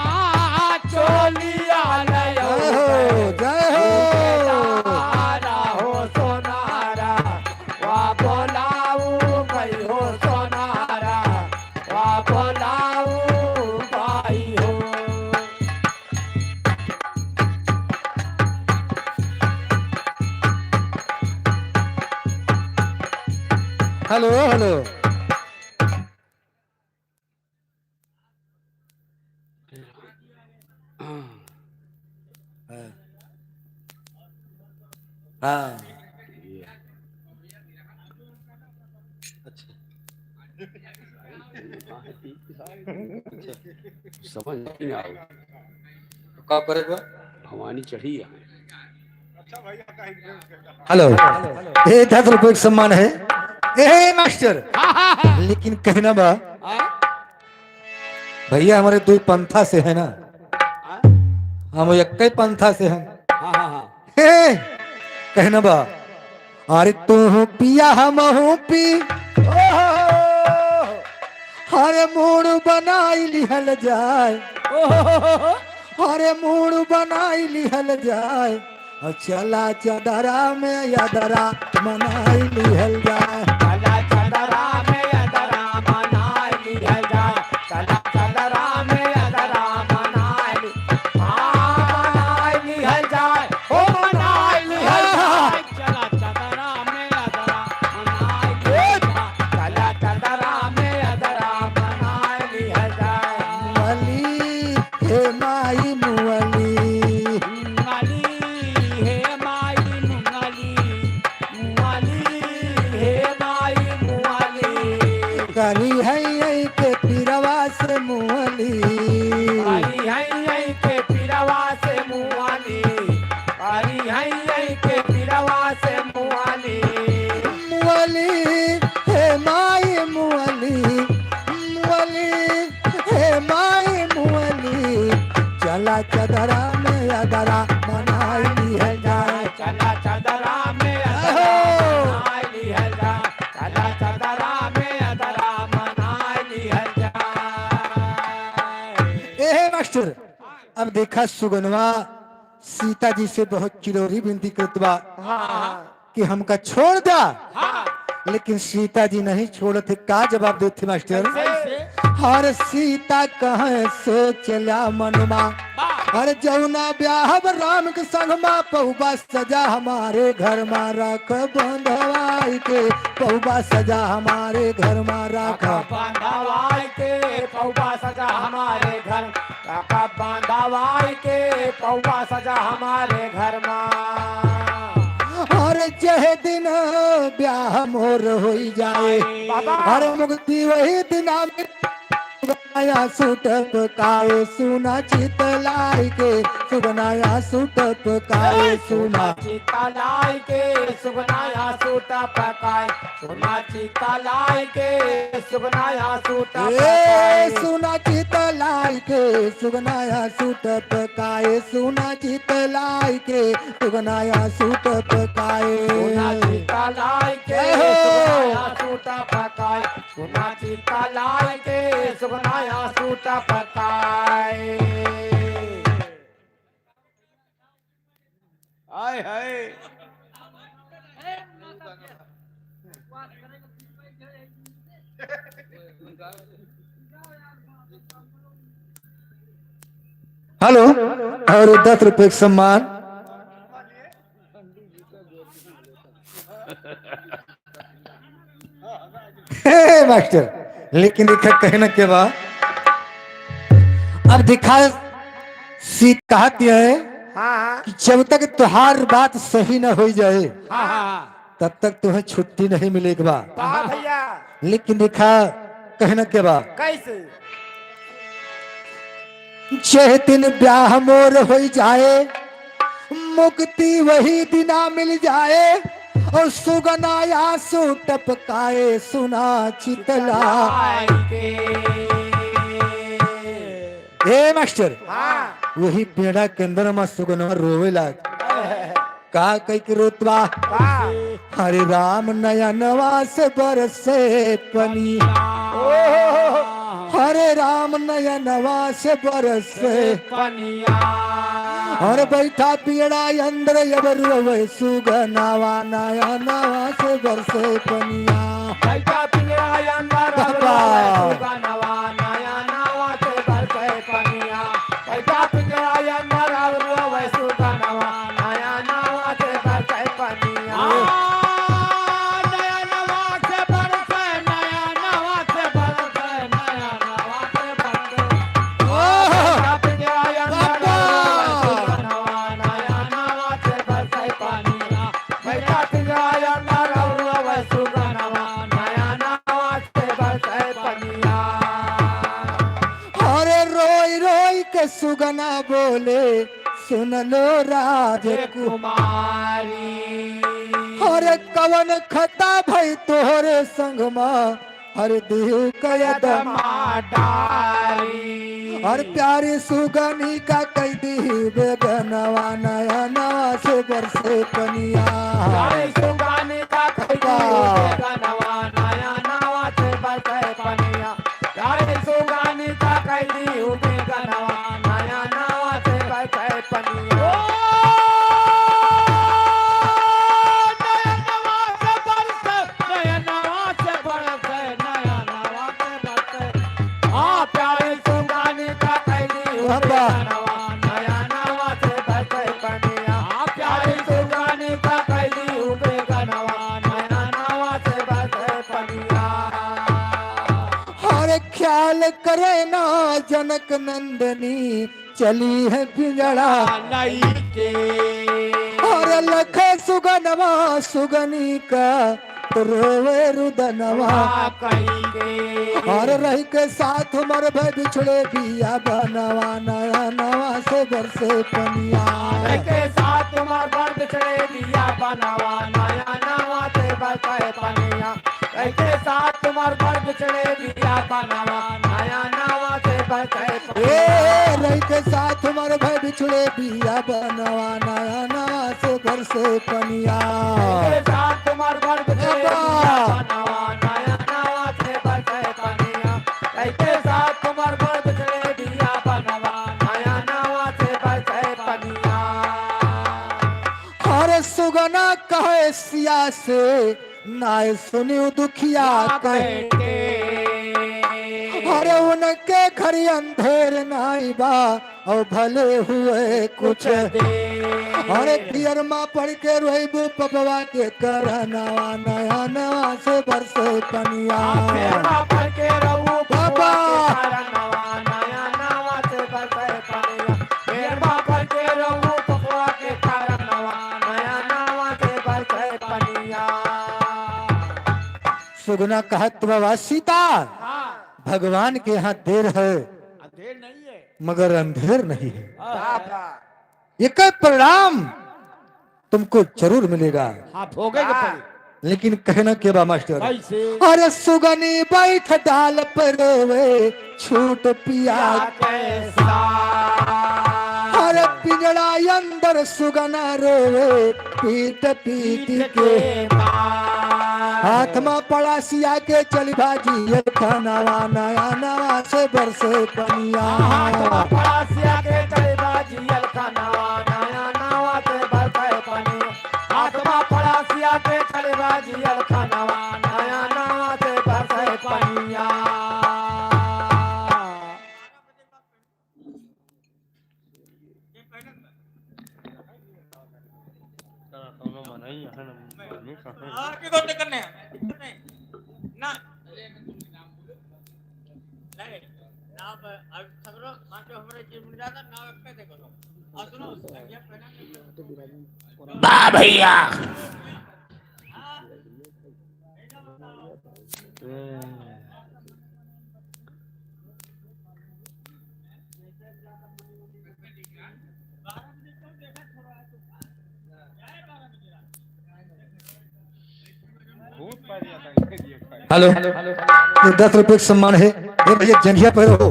चोलिया जय हो लयो जय हो सोनारा हो सोनारा वा बोलाऊ गई हो सोनारा वा बोलाऊ गई हो हेलो हेलो हाँ समझ नहीं आओ का करेगा भवानी चढ़ी है हेलो ये 10 रुपए का सम्मान है ए मास्टर लेकिन कहना बा भैया हमारे दो पंथा से है ना हम एक पंथा से हैं हाँ हाँ हाँ हे कहना बा अरे तू हूँ पिया हम हूँ पी अरे मूड बनाई लिहल जाए अरे मूड बनाई लिहल जाए और चला चदरा में यदरा मनाई लिहल जाए चला चदरा में यदरा मनाई लिहल जाए चला मुअली हरी हई के पिरवा से मुआली हरी हई के पिरवा से मुआली मुअली हे माई मुअली मुअली हे माई मुअली चला चदरा में अदरा मनाई है जाए चला चदरा में अहो। मनाई है जा चला चदरा में अदरा मनाई है जा ए मास्टर अब देखा सुगनवा सीता जी से बहुत चिरौरी विनती करतवा हाँ कि हमका छोड़ दा हाँ लेकिन सीता जी नहीं छोड़ते का जवाब देते मास्टर कैसे? हर सीता कहे सो चला मनमा हर जौना ब्याह राम के संग माँ पहुबा सजा हमारे घर में रख बंधवाई के पहुबा सजा हमारे घर में रख बांधावाई के पौवा सजा हमारे घर काका बांधावाई के पौवा सजा हमारे घर में हर जह दिन ब्याह मोर हो जाए बाबा। हर मुक्ति वही दिन सुगनाया सुटप काए सुना चित लाई के सुगनाया सुटप काए सुना चिता लाई के सुगनाया सूटा पकाए सुना चिता लाई के सुगनाया सूटा ए सुना चित लाई के सुगनाया सुटप काए सुना चित लाई के सुगनाया सुटप काए सुना चिता लाई के एहो। सुगनाया सूटा पकाए सुना चिता लाई के सुगनाया सूटा पकाए आय हाय हेलो और 10 रुपए का सम्मान हे मास्टर लेकिन देखा कहना के बाद अब दिखा सीत कहती है हाँ कि जब तक तुहार बात सही न हो जाए हाँ हाँ तब तक तुम्हें छुट्टी नहीं मिलेगी बा हाँ भैया लेकिन देखा कहना के बाद कैसे जह दिन ब्याह मोर हो जाए मुक्ति वही दिना मिल जाए और सुगनाया सो टपकाए सुना चितला ए मास्टर हाँ वही पेड़ा के अंदर में सुगनवा रोवे लाग का कई के रोतवा हाँ हरे राम नयनवा से बरसे पनी हरे राम नयनवा से बरसे पनिया और बैठा पीड़ा अंदर रोवे सुगनावा नयनवा से बरसे पनिया कैसा पिंजरा अंदर बाबा। सुगनवा नया नवा से बरसे पनिया कैसा पिंजरा अंदर रोवे सुगनवा नया नवा से बरसे पनिया नया नवा से बरसे नया नवा से बरसे नया नवा से बरसे कैसा पिंजरा अंदर रोवे सुगनवा नया नवा से बरसे पनिया कैसा पिंजरा अंदर रोवे सुगनवा नया नवा से बरसे पनिया अरे रोई रोई के सुगना बोले सुन लो राजकुमार कुमारी अरे कवन खता भई तोहरे संग में हर देव कयदम डारी और प्यारी सुगनी का कई दी बेगनवा नया नवा से बरसे पनिया प्यारे सुगाने का खैदी गनवा नया नवा से बरसे पनिया प्यारे सुगाने का खैदी गनवा नया नवा से बरसे पनिया नया नवा से बरसे नया नवा से बरसे नया नवा से बरसे हाँ प्यारे सुगाने का खैदी बाबा। गनवा नया नवा से बरसे पनिया हाँ प्यारे सुगाने का खैदी गनवा नया नवा से बरसे पनिया और ख्याल करे ना जनक नंदनी चली है पिंजड़ा लई के और लख सुगनवा सुगनी का तो रोवे रुदनवा कहीं के और रही के साथ मर भय बिछड़े बिया बनवा नया नवा से बरसे पनिया के साथ तुमार बर्द चढ़े दिया बनवा नया नवा से बरसाए पनिया के साथ तुमार बर्द चढ़े दिया बनवा नया नवा से बरसाए ए रही के साथ मर भय बिछड़े बिया बनवा नया नवा से बरसे पनिया के साथ तुमार बर्द चढ़े दिया बनवा नया नवा से बरसाए पनिया के साथ तुमार बर्द चढ़े दिया बनवा नया नवा से बरसाए पनिया और सुगना कहे सिया से नाय सुनियो दुखिया कहे अरे उनके घर अंधेर नाई बा और भले हुए कुछ अरे पियर माँ पढ़ के रोइबू पपवा के करनवा नया नवा से बरसे पनिया के रहू बाबा नया नवा से बरसाए पनिया मेर बापर के रहू पपवा के करनवा नया नवा से बरसाए पनिया सुगना कहत बाबा सीता हाँ भगवान के यहाँ देर है देर नहीं है मगर अंधेर नहीं है हाँ एक परिणाम तुमको जरूर मिलेगा हाँ भोगेगा पड़े लेकिन कहना के बा मास्टर कैसे अरे सुगनी बैठ डाल पर रोवे छूट पिया कैसा अरे पिंजड़ा अंदर सुगना रोवे पीट पीट के हाथ में पड़ा सिया के चली भाजी ये खानावा नया नवा से बरसे पनिया पड़ासिया के चले बाजी अलखनवा नया नवा से बरसाए पनिया हाथमा पड़ासिया के चले बाजी अलखनवा नया नवा से बरसाए पनिया की गोष्ट करणे ना नाही नाव सगळं माणसं हमरे जे मुंडा नाव एकटे ते करो असुनो या पहिला बा भैया हेलो ये 10 रुपए का सम्मान है ये भैया जंघिया पर हो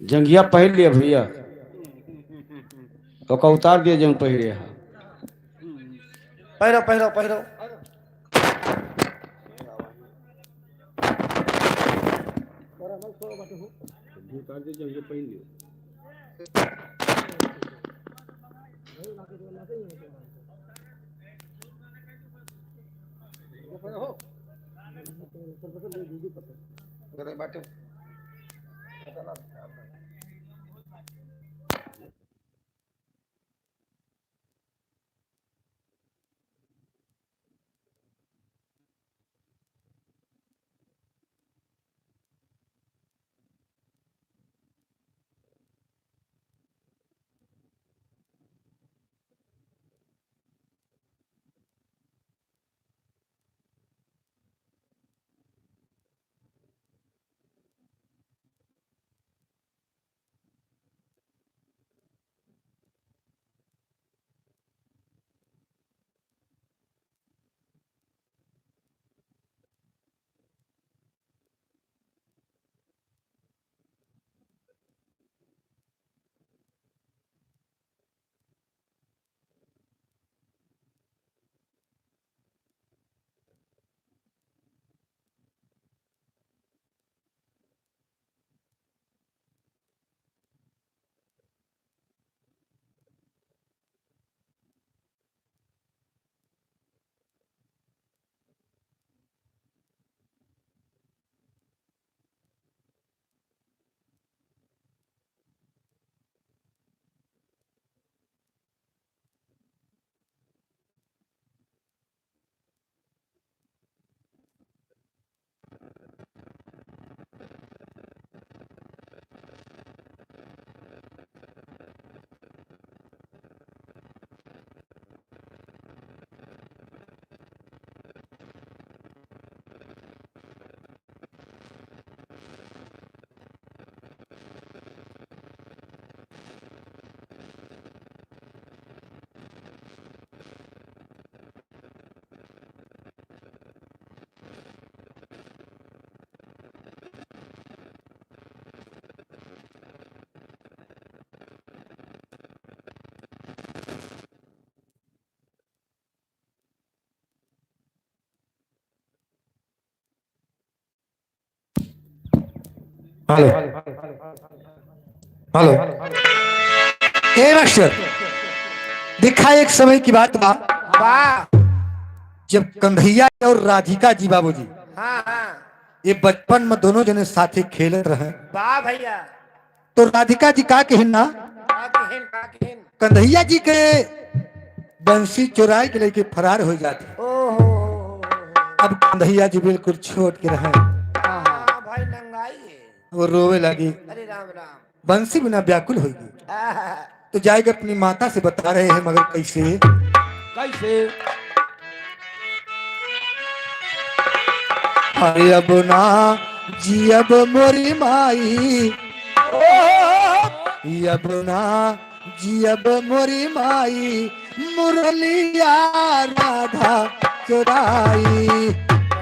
जंगिया पहन लिया भैया ओका उतार दिया जंग पहिरे हा पहिरो पहिरो पहिरो हेलो हेलो ए मास्टर, देखा एक समय की बात बा, वाह। जब कन्हैया और राधिका जी बाबूजी हाँ हाँ। ये बचपन में दोनों जने साथे खेलत रहे, वाह भैया। तो राधिका जी का कहन ना का कहन। कन्हैया जी के बंसी चुराए के लेके फरार हो जाते। ओहो। अब कन्हैया जी बिल्कुल छोट के रहे, हाँ भाई नंगाई है। वो रोवे लगी, अरे राम राम। बंसी बिना व्याकुल होगी। आहा। तो जाएगा अपनी माता से बता रहे हैं, मगर कैसे कैसे? अरे अब ना जी अब मोरी माई, अब ना जी अब मोरी माई, मुरलिया राधा चुराई।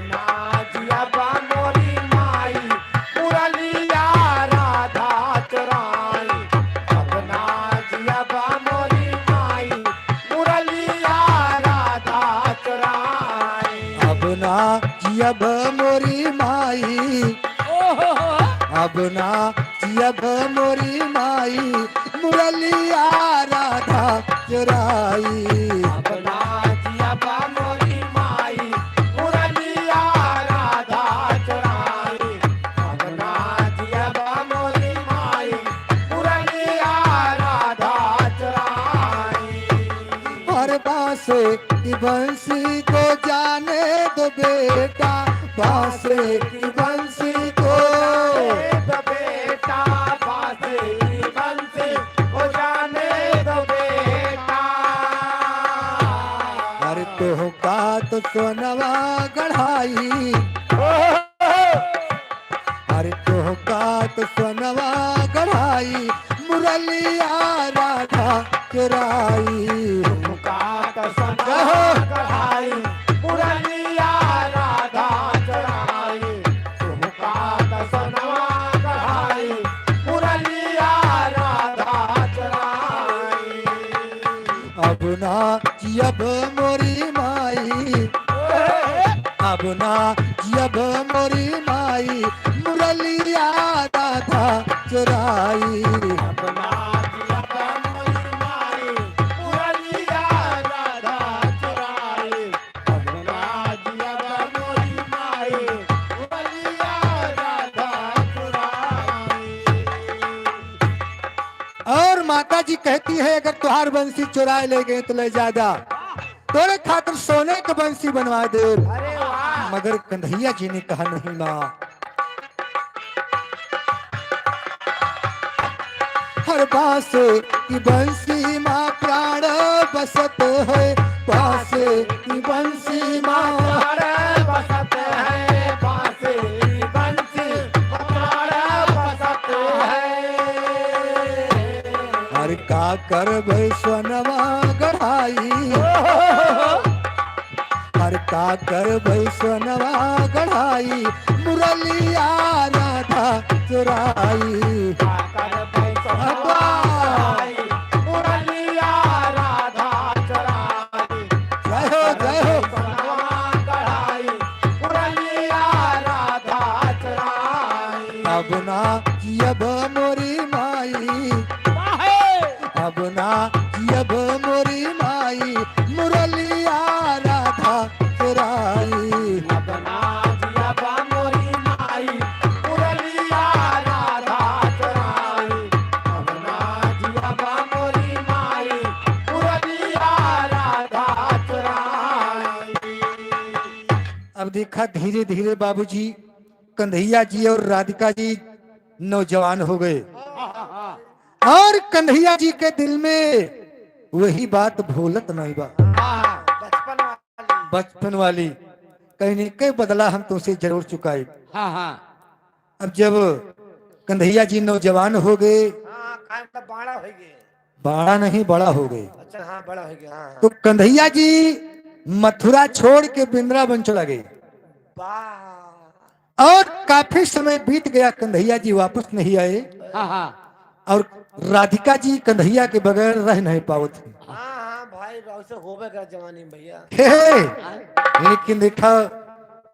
नाजिया बामोरी माई मुरलिया राधा चुराई। अब नाजिया बामोरी माई मुरलिया राधा चुराई। अब ना जी अब मोरी माई, अब ना जी अब मोरी माई, मुरलिया राधा चुराई। अब नाजिया बामोरी माई मुरलिया राधा चुराई। अब नाजिया बामोरी माई मुरलिया राधा चुराई। पर बांसे की बंसी को जाने दो बेटा, बांसे की बंसी को, दो बेटा बांसे की बंसी को जाने दो बेटा। अरे तो का तो सोनवा गढ़ाई, अरे तो का तो सोनवा गढ़ाई, मुरलिया राधा चुराई। मुकात सना कढ़ाई मुरलिया राधा चुराई। मुकात सना कढ़ाई मुरलिया राधा चुराई। अब ना जियब मोरी माई, अब ना जियब मोरी माई, मुरलिया राधा चुराई। अपना जिया मोरी माई मुरलिया राधा चुराई। अपना जिया मोरी माई मुरलिया राधा चुराई। और माता जी कहती है, अगर तुहार बंसी चुराए ले गए तो ले ज्यादा तोरे खातिर सोने के बंसी बनवा दे। अरे वाह। मगर कन्हैया जी ने कहा नहीं माँ, हर बांस की बंसी माँ प्राण बसत है, बांस की बंसी माँ, प्राण बसत है बांसे की बंसी प्राण बसत है। हर का कर सोनवा गढ़ाई, हर का कर सोनवा गढ़ाई, मुरलिया राधा चुराई। काकर पैसा चुराई, मुरलिया राधा चुराई। जय हो जय हो। सोनवा कढ़ाई मुरलिया राधा चुराई। अब ना जियब मोरी माई, अब ना जियब मोरी माई, मुरलिया राधा चुराई। अपना जिया बामोरी माई मुरलिया राधा चुराई। अपना जिया बामोरी माई मुरलिया राधा चुराई। अब देखा धीरे धीरे बाबूजी कन्हैया जी और राधिका जी नौजवान हो गए, और कन्हैया जी के दिल में वही बात भूलत नहीं बा, बचपन वाली। बचपन वाली, कहीं नहीं कहीं बदला हम तुमसे जरूर चुकाए। हाँ हाँ। अब जब कन्हैया जी नौजवान हो गए, हाँ का मतलब बड़ा हो गए। बड़ा नहीं बड़ा हो गए, अच्छा हाँ बड़ा हो गया। हाँ तो कन्हैया जी मथुरा छोड़ के वृंदावन चला गए, वाह। और काफी समय बीत गया, कन्हैया जी वापस नहीं आए, हाँ हाँ। और राधिका जी कन्हैया के बगैर रह नहीं पावत थे। हाँ हाँ भाई वैसे होवे का जवानी में भैया। हे, लेकिन देखा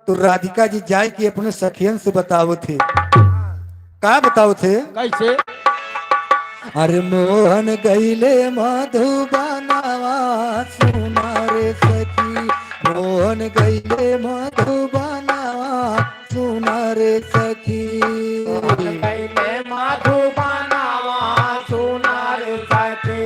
तो राधिका जी जाए कि अपने सखियन से बतावो थे, का बताओ थे? कैसे? अरे मोहन गईले मधुबनवा सुना रे सखी, मोहन गईले मधुबनवा सुना रे सखी। गईले मधुबनवा सुनार सखी,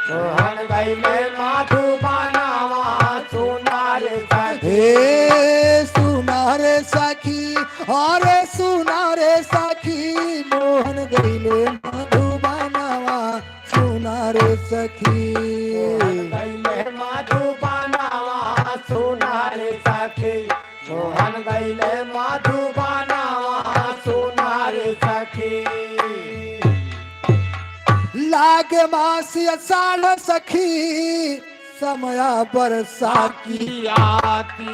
मोहन गईले मधुबनवा सुनार सखी। हे सुना रे सखी, अरे सुना रे सखी, मोहन गईले मधुबनवा सुना रे सखी। गईले मधुबनवा सुनार सखी, मोहन गईले मधुबनवा सुनार सखी। लागे मासी अषाढ़ सखी, समया बरसाती। की आती।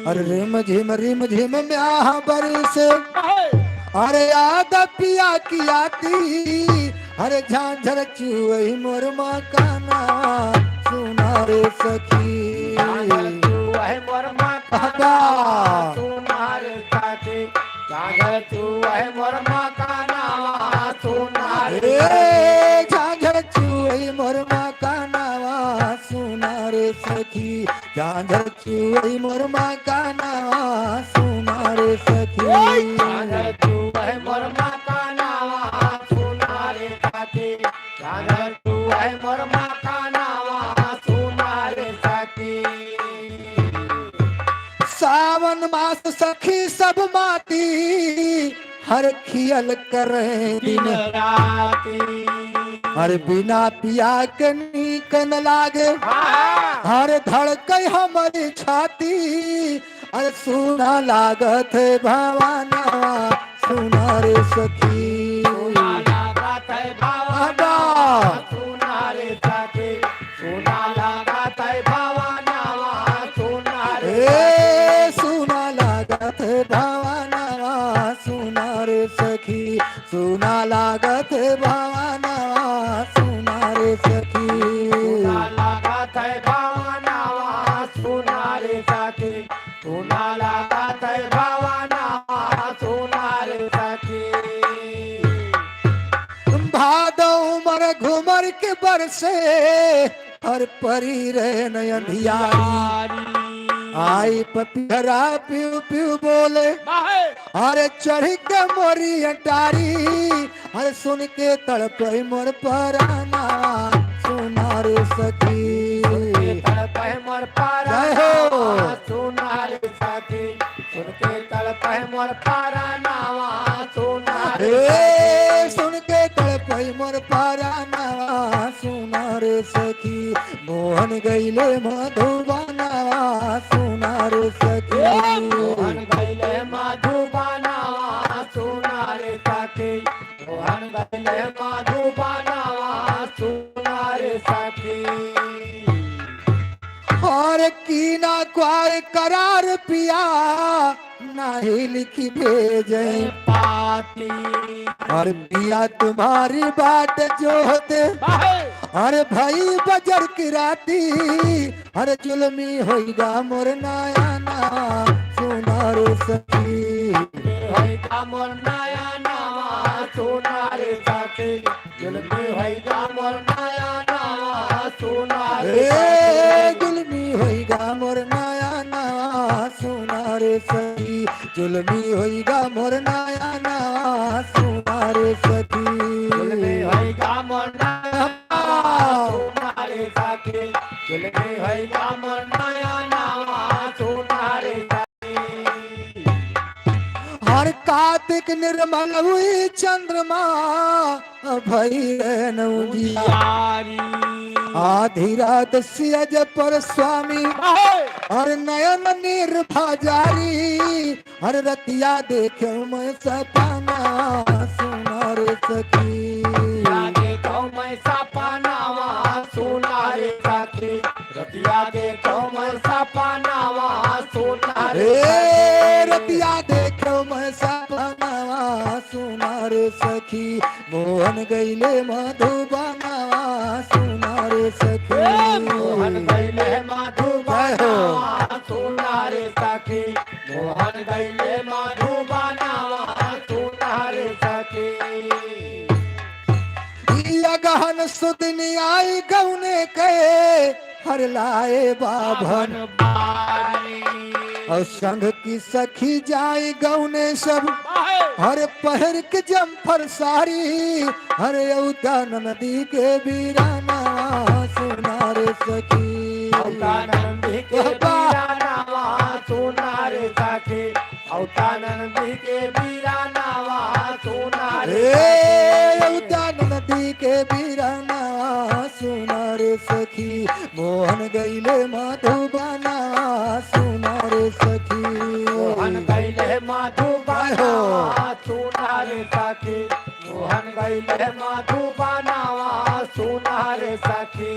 अरे रिम झिम म्याह बरसे, अरे याद पिया की आती। अरे झांझर चुई मोर मकाना सुना रे सखी। वह मोर मकाना सुनार सखी, झांझर तू वह मोर मकाना सुनार रे झांझर चुई मोर मकाना सुना रे सखी, झांझर चुई मोर मकाना सुना रे सखी। झांझर तू वह मोर मकाना सुनार सखी, झांझर तू वह मोर मकाना सुनार सखी। सावन मास सखी सब माती, हर खियल करे दिन राती। हर बिना पिया के नीक न लागे, हर धड़कै हमारी छाती। अरे सुना लागत है भवानवा सुना रे सखी। सुना लागत है भवानवा सुना रे सखी, सुना लागत है भवानवा सुना रे ए सुना लागत है भवानवा सुना रे सखी, सुना लागत है भवानवा सुना रे सखी। सुना लागत है भवानवा सुना रे सखी, सुना लागत है भवानवा सुना रे सखी। भादो उमर घुमर के बरसे, हर परी रहे नयनियारी। आई पपिहरा पिउ पिउ बोले, अरे चढ़ के मोरी अटारी। अरे सुन के तड़पई मोर पराना सुना रे सखी। तड़पै मोर परानावा सुना रे सखी, सुन के तड़पै मोर परानावा सुना रे ए सुन के तड़पई मोर पराना सुना रे सखी। मोहन गईले मधुबनवा सुना रे सखी। मोहन गईले मधुबनवा सुना रे सखी, मोहन गईले मधुबनवा सुना रे सखी। और कीना क्वार करार पिया नहीं लिखी भेजे पाती। और पिया तुम्हारी बाट जो होते, अरे भाई बजर की राती। अरे जुलमी होइगा मोर नयना सुना रे सखी। होइगा मोर नयना सुना रे सखी, जुलमी होइगा मोर नयना सुना रे ए जुलमी होइगा मोर नयना सुना रे सखी, जुलमी होइगा मोर नयना सुना रे सखी। जुलमी होइगा मोर नयना सुना रे सखी, जुलमी होइगा मोर नयना सुना रे सखी। हर कार्तिक निर्मल हुई चंद्रमा भई नौजियारी। आधी रात सियज पर स्वामी और नयन निर्भा जारी। हर रतिया देखे मैं सपना सुना रे सखी। देखो मैं सपनावा सुना रे सखी, रतिया देखो मैं सपनावा सुना रे रतिया देखो मैं सपना सुना रे सखी। मोहन गईले मधुबनवा सुना रे सखी। मोहन गईले मधुबनवा सुना रे सखी, मोहन गईले मधुबनवा सुना रे सखी। आई गौने के हर लाए बाभन बारी और संग की सखी जाए गौने सब हर पहर के जम्फर सारी हर उदा नदी के बीराना सुनार सखी औतानंदी के बीरानावा सोनार सखी औतानंदी के बीरानावा सोनार उदा नदी के बीराना सुनार सखी मोहन गईले मधुबाना सुनार सखी मोहन गईले मधुबानावा सोनार सखी मोहन गईले मधुबानावा सोनार सखी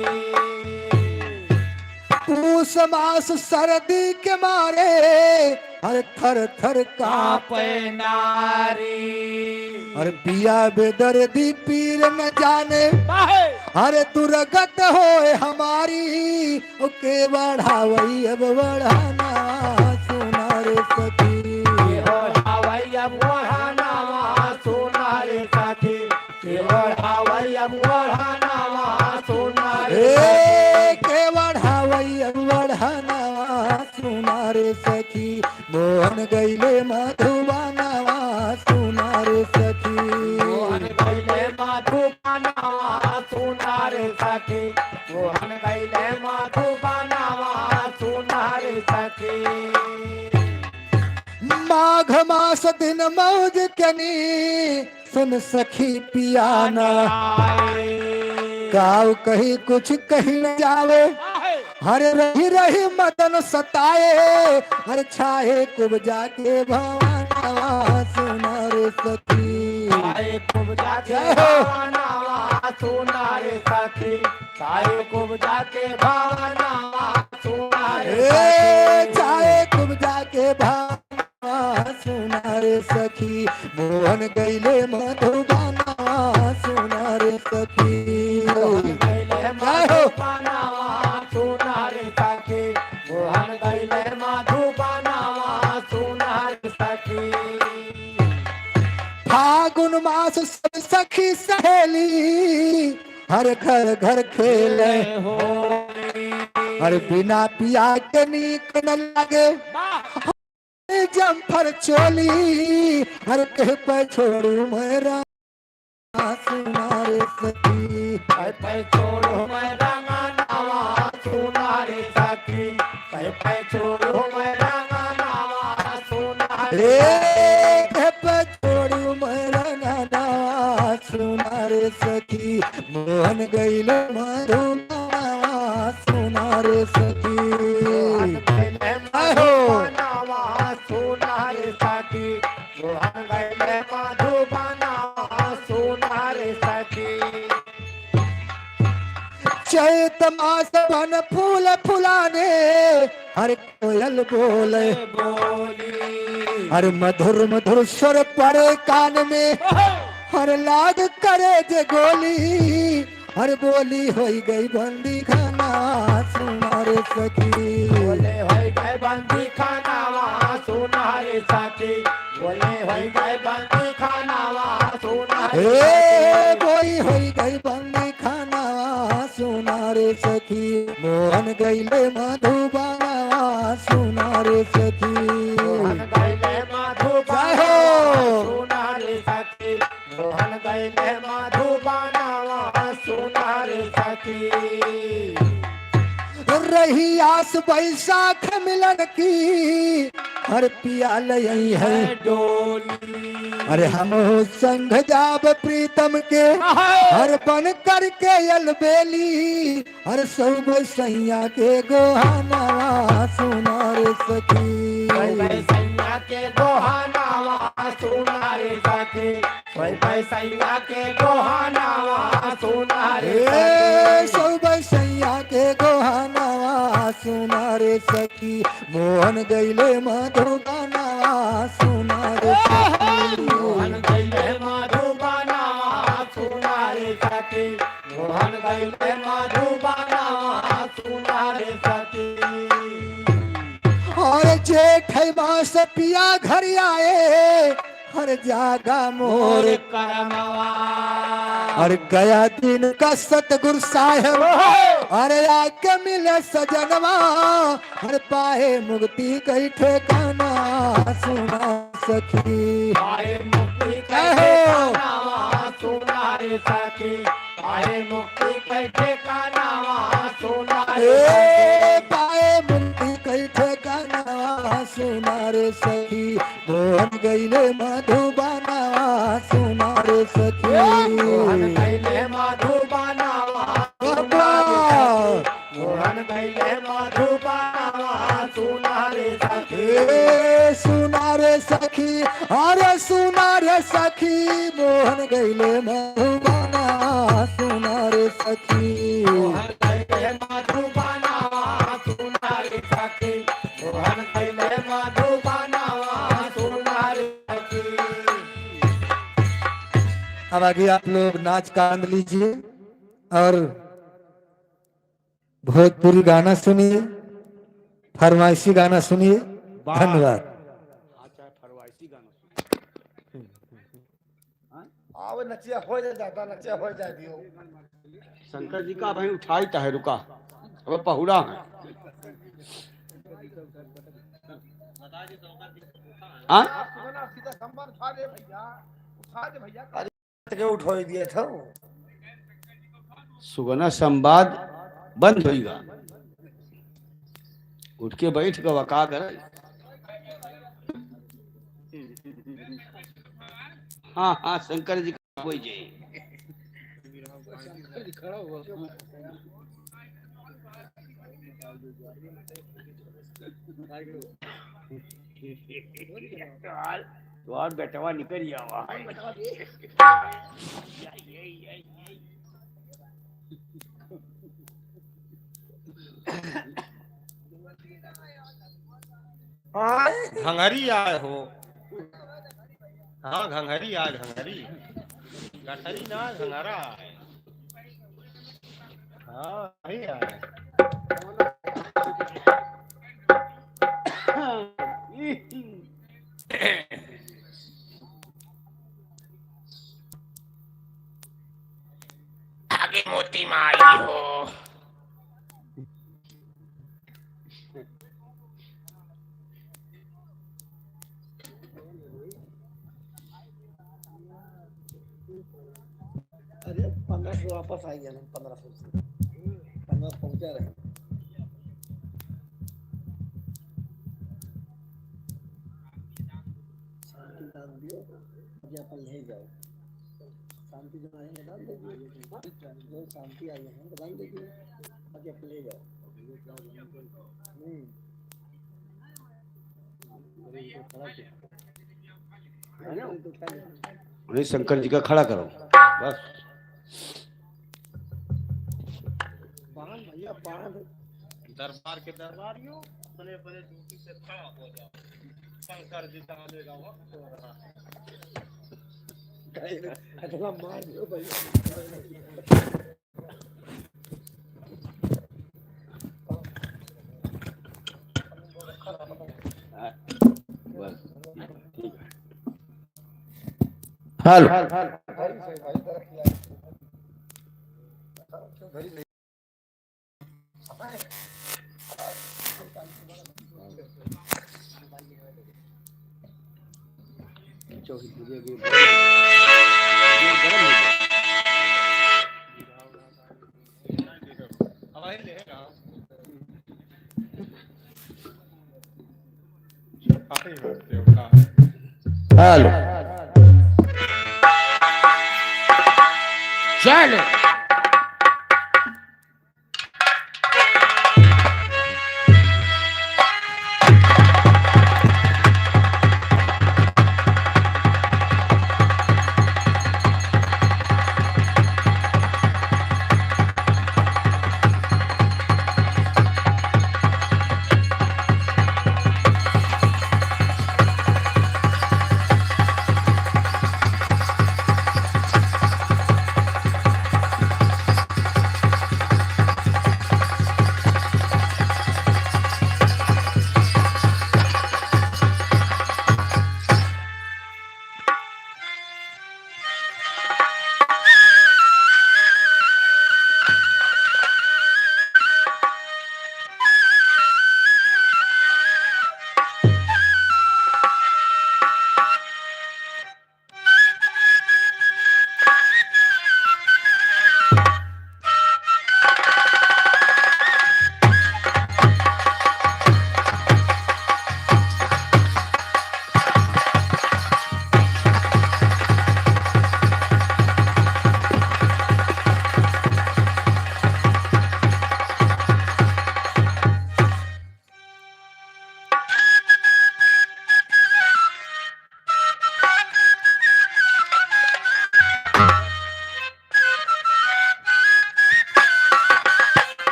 पूस मास सर्दी के मारे हर थर थर कापे नारी हर पिया बेदर्दी पीर न जाने हर दुर्गत होए हमारी के बढ़ावई अब बढ़ाना सुनार सखी बढ़ावैया बढ़ानावा सोनार सखी बढ़ावैया बढ़ानावा सोनार के बढ़ावई अब बढ़ाना सुनार सखी मोहन गईले मधुबानावा सुनार सखी मोहन गईले मधुबानावा सोनार सखी मोहन गईले मधुबानावा सोनार सखी माघ मास दिन मौज कनी सुन सखी पियाना गाँव कहीं कुछ कहीं न जावे हर रही रही मदन सताए हर छाए कुब जाके भवाना सुनार सखी साए कुब जाके भवानावा सोनार सखी साए कुब जाके भवानावा सोनार सखी छाए कुब जाके भवाना सुनार सखी मोहन गईले मधुबाना सुनार सखी मोहन गईले मधुबानावा सोनार सखी मोहन गईले मधुबानावा सोनार सखी फागुन मास सब सखी सहेली हर घर घर खेले हर बिना पिया के नीक न लगे जम्फर चोली हर कह पर छोड़ू मेरा सुनार सखी पै छोड़ो मैं रंगनावा सोनार सखी पै छोड़ो मैं रंगनावा सोनार कह पर छोड़ू मेरा नाना सुनार सखी मोहन गईले मधुबाना सुनार सखी गईले मधुबानावा सोनार सखी मोहन गईले मधुबानावा सोनार सखी चैत मास बन फूल फुलाने हर कोयल बोले बोली हर मधुर मधुर स्वर पड़े कान में हर लाग करे जे गोली हर बोली होई गई बंदी खाना सुनार सखी बोले होई गए बंदी खानावा सोनार सखी बोले होई गए बंदी खानावा सोनार बोई होई गई बंदी खाना सुनार सखी मोहन गईले मधुबाना सुनार सखी मोहन गईले मधुबाना सोनार सखी मोहन गईले मधुबानावा सोनार सखी रही आस बैसाख मिलन की हर पिया लई है डोली अरे हम संग जाब प्रीतम के हर बन करके अलबेली हर सब सैया के गोहाना सुनार सखी सैया के गोहानावा सोनार सखी सैया के गोहानावा सोनार सब सैया के गोहाना सुनार सखी मोहन गईले मधुबाना सुनार सखी मोहन गईले मधुबानावा सोनार सखी मोहन गईले मधुबानावा सोनार सखी और जेठ मास पिया घर आए हर जागा मोर मोर करमवा और गया दिन का सतगुरु साहेब अरे आके मिले सजनवा हर पाए मुक्ति कई ठिकाना सुना सखी पाए मुक्ति कहो। ठिकाना सुना रे सखी पाए मुक्ति ठिकाना सुना रे ए पाए मुक्ति कई ठिकाना सुना रे सखी मोहन गईले मधुबना सुना रे सखी मोहन गईले मधुबना मोहन गईले मधुबना सुना रे सखी ए सुना रे सखी अरे सुना रे सखी मोहन गईले मधुबना सुना रे सखी मोहन गईले मधुबना सुना रे सखी मोहन गईले मधुबना सुना रे सखी। अब आगे आप लोग नाच का आनंद लीजिए और भोजपुरी गाना सुनिए फरमाइशी गाना सुनिए धन्यवाद। आओ नचिया हो जाता नचिया हो जाती हो शंकर जी का भाई उठाई है रुका अब पहुड़ा है हाँ? सीधा संबंध उठा दे भैया के उठो दिए था सुगना संवाद बंद होगा उठ के बैठ गवा का करे हाँ हाँ शंकर जी का कोई जे तो और बेटवा निकल जावा घंघरी आए हो हाँ घंघरी आए घंघरी गठरी ना घंघरा आए हाँ वही आए आगे मोती माई हो अरे 1500 वापस आ गया 1500 से 15 पहुंचा रहे शांति दान दियो अभी अपन ले जाओ शांति जो आएंगे दान दीजिए जो शांति आई है दान दीजिए अभी अपन ले जाओ उन्हें शंकर जी का खड़ा करो बस बाण भैया बाण दरबार के दरबारियों बड़े बड़े ड्यूटी से खड़ा हो जाओ शंकर जी का आने का वक्त हो रहा है अगला मार दो भैया हेलो हवाई लेगा हेलो चलो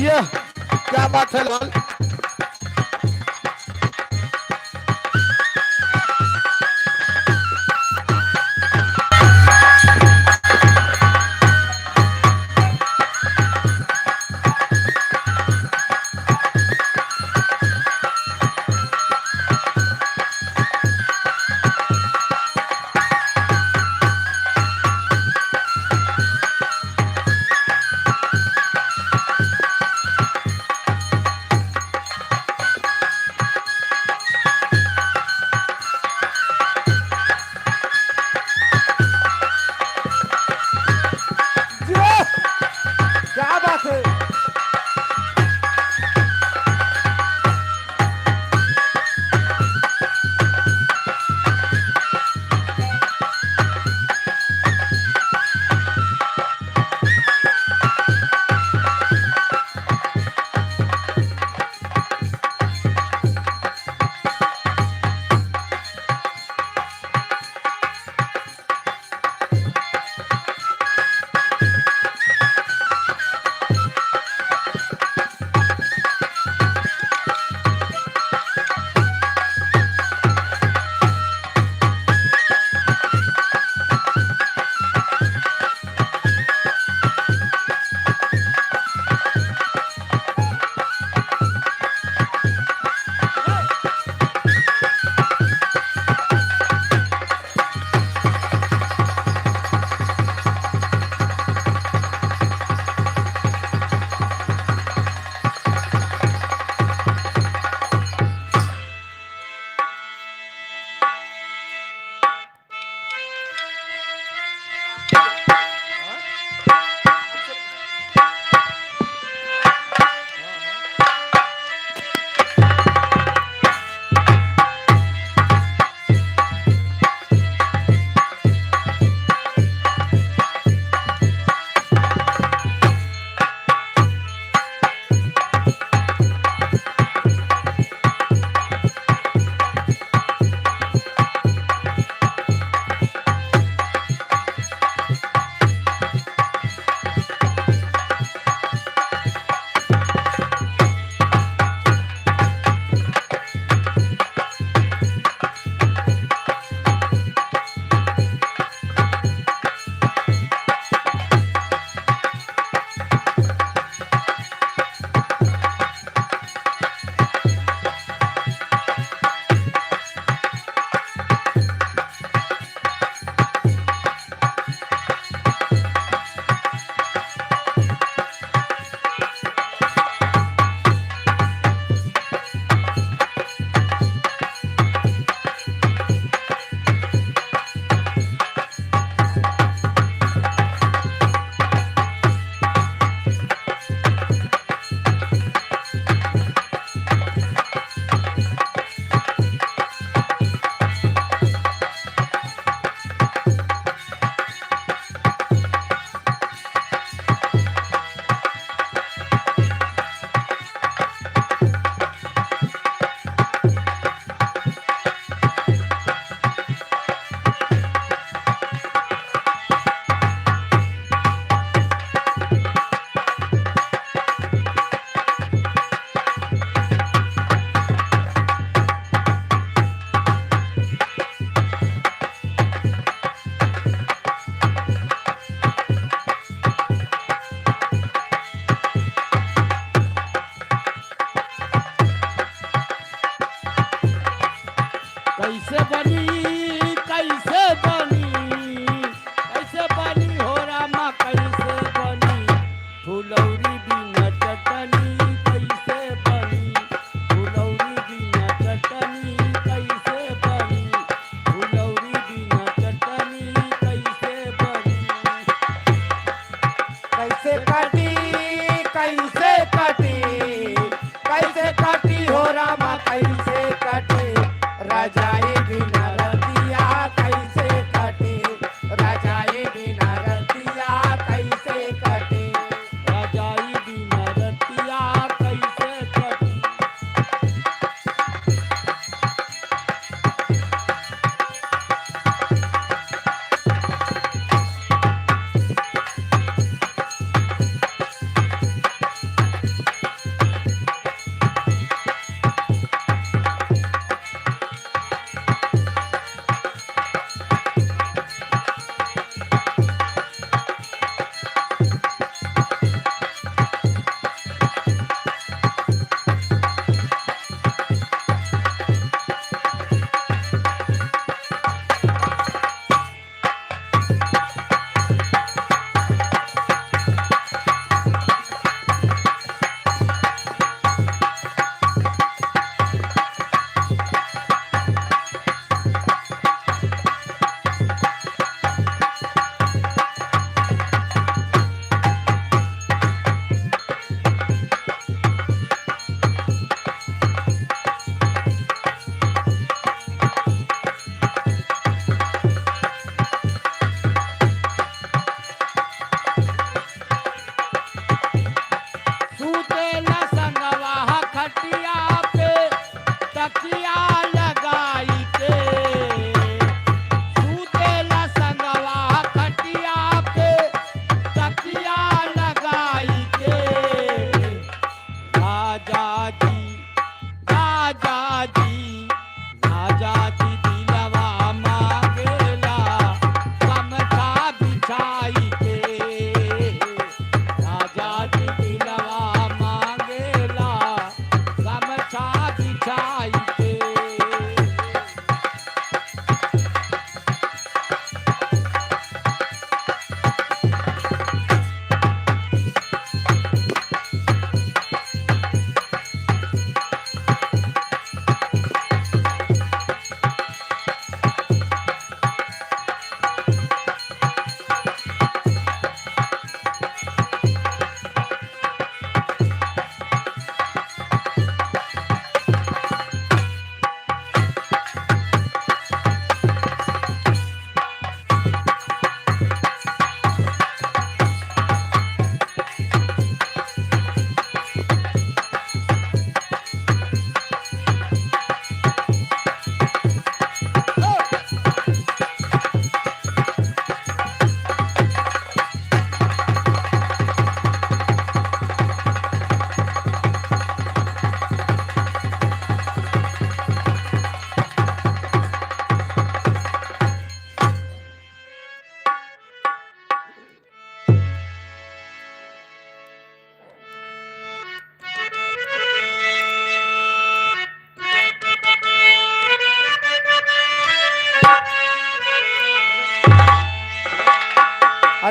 ये क्या बात है लाल।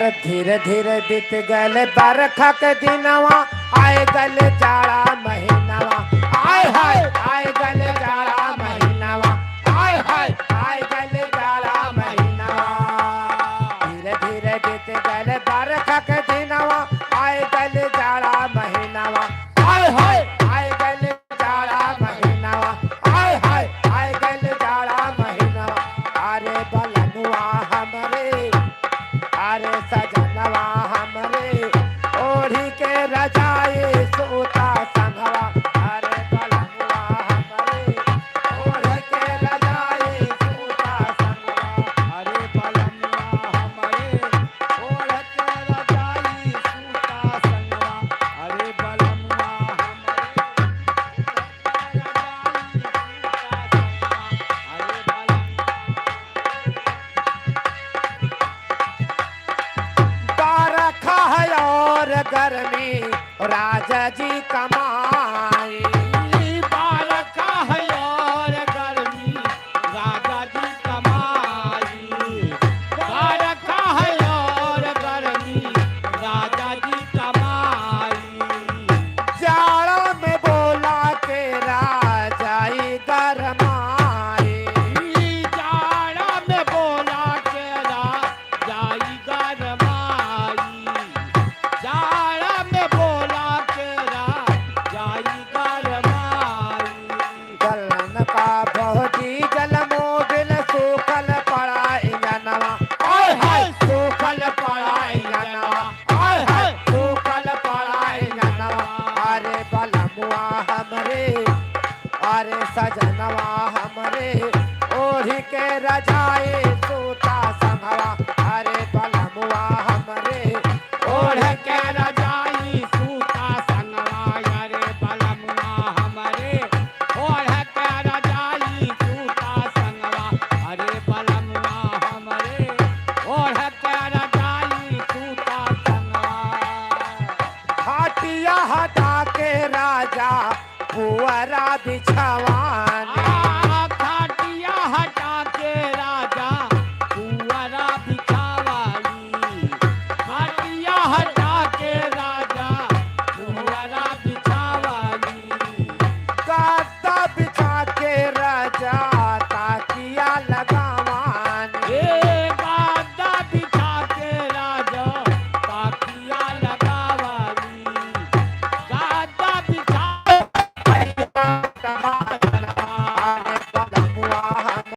और धीरे धीरे बीत गए बरखा के दिनवा आए गल जाड़ा महीनावा आय हाय आए गल जाड़ा महीनावा आय हाय आए गल जाड़ा महीनावा धीरे धीरे बीत गए बरखा के दिनवा आए गल जाड़ा महीनावा आय हाय आए गल जाड़ा महीनावा आय हाय आए गल जाड़ा महीनावा अरे बलनुआ हमरे अरे सजनवा हमरे ओढ़ी के रजाई सूता संगवा अरे बलनुआ हमरे ओढ़ के रजाई सूता संगवा अरे बलनुआ हमारे ओढ़ के रजाई सूता संगवा अरे बलनुआ बारखा है और गर्मी राजा जी कमाई बारखा है और गर्मी राजा जी कमाई बारखा है और गर्मी राजा जी कमाई जाड़ा में बोला के राजाई गरमाई जाड़ा में बोला के राजाई गरमाई जाड़ा में बोला के राजाई गरमाई गलन का बहुती जल मोबिल सूखल पड़ा इंजनवा आय हाय सूखल पड़ा इंजनवा आय हाय सूखल पड़ा इंजनवा अरे बलमुआ हमरे अरे सजनवा हमरे ओढ़ी के रजाई सूता संगवा अरे बलमुआ हमरे ओढ़ के रजाई सूता संगवा अरे बलमुआ हमारे ओढ़ के रजाई सूता संगवा अरे बलमुआ हमारे ओढ़ के रजाई सूता संगवा हाटिया हटा के राजा पुअरा बिछवानी खाटिया हटा के राजा पुअरा बिछावाली खाटिया हटा के राजा पुअरा बिछावाली काता बिछा के राजा ताकिया लगावानी ए गादा बिछा के राजा ताकिया लगावाली गादा बिछा तबा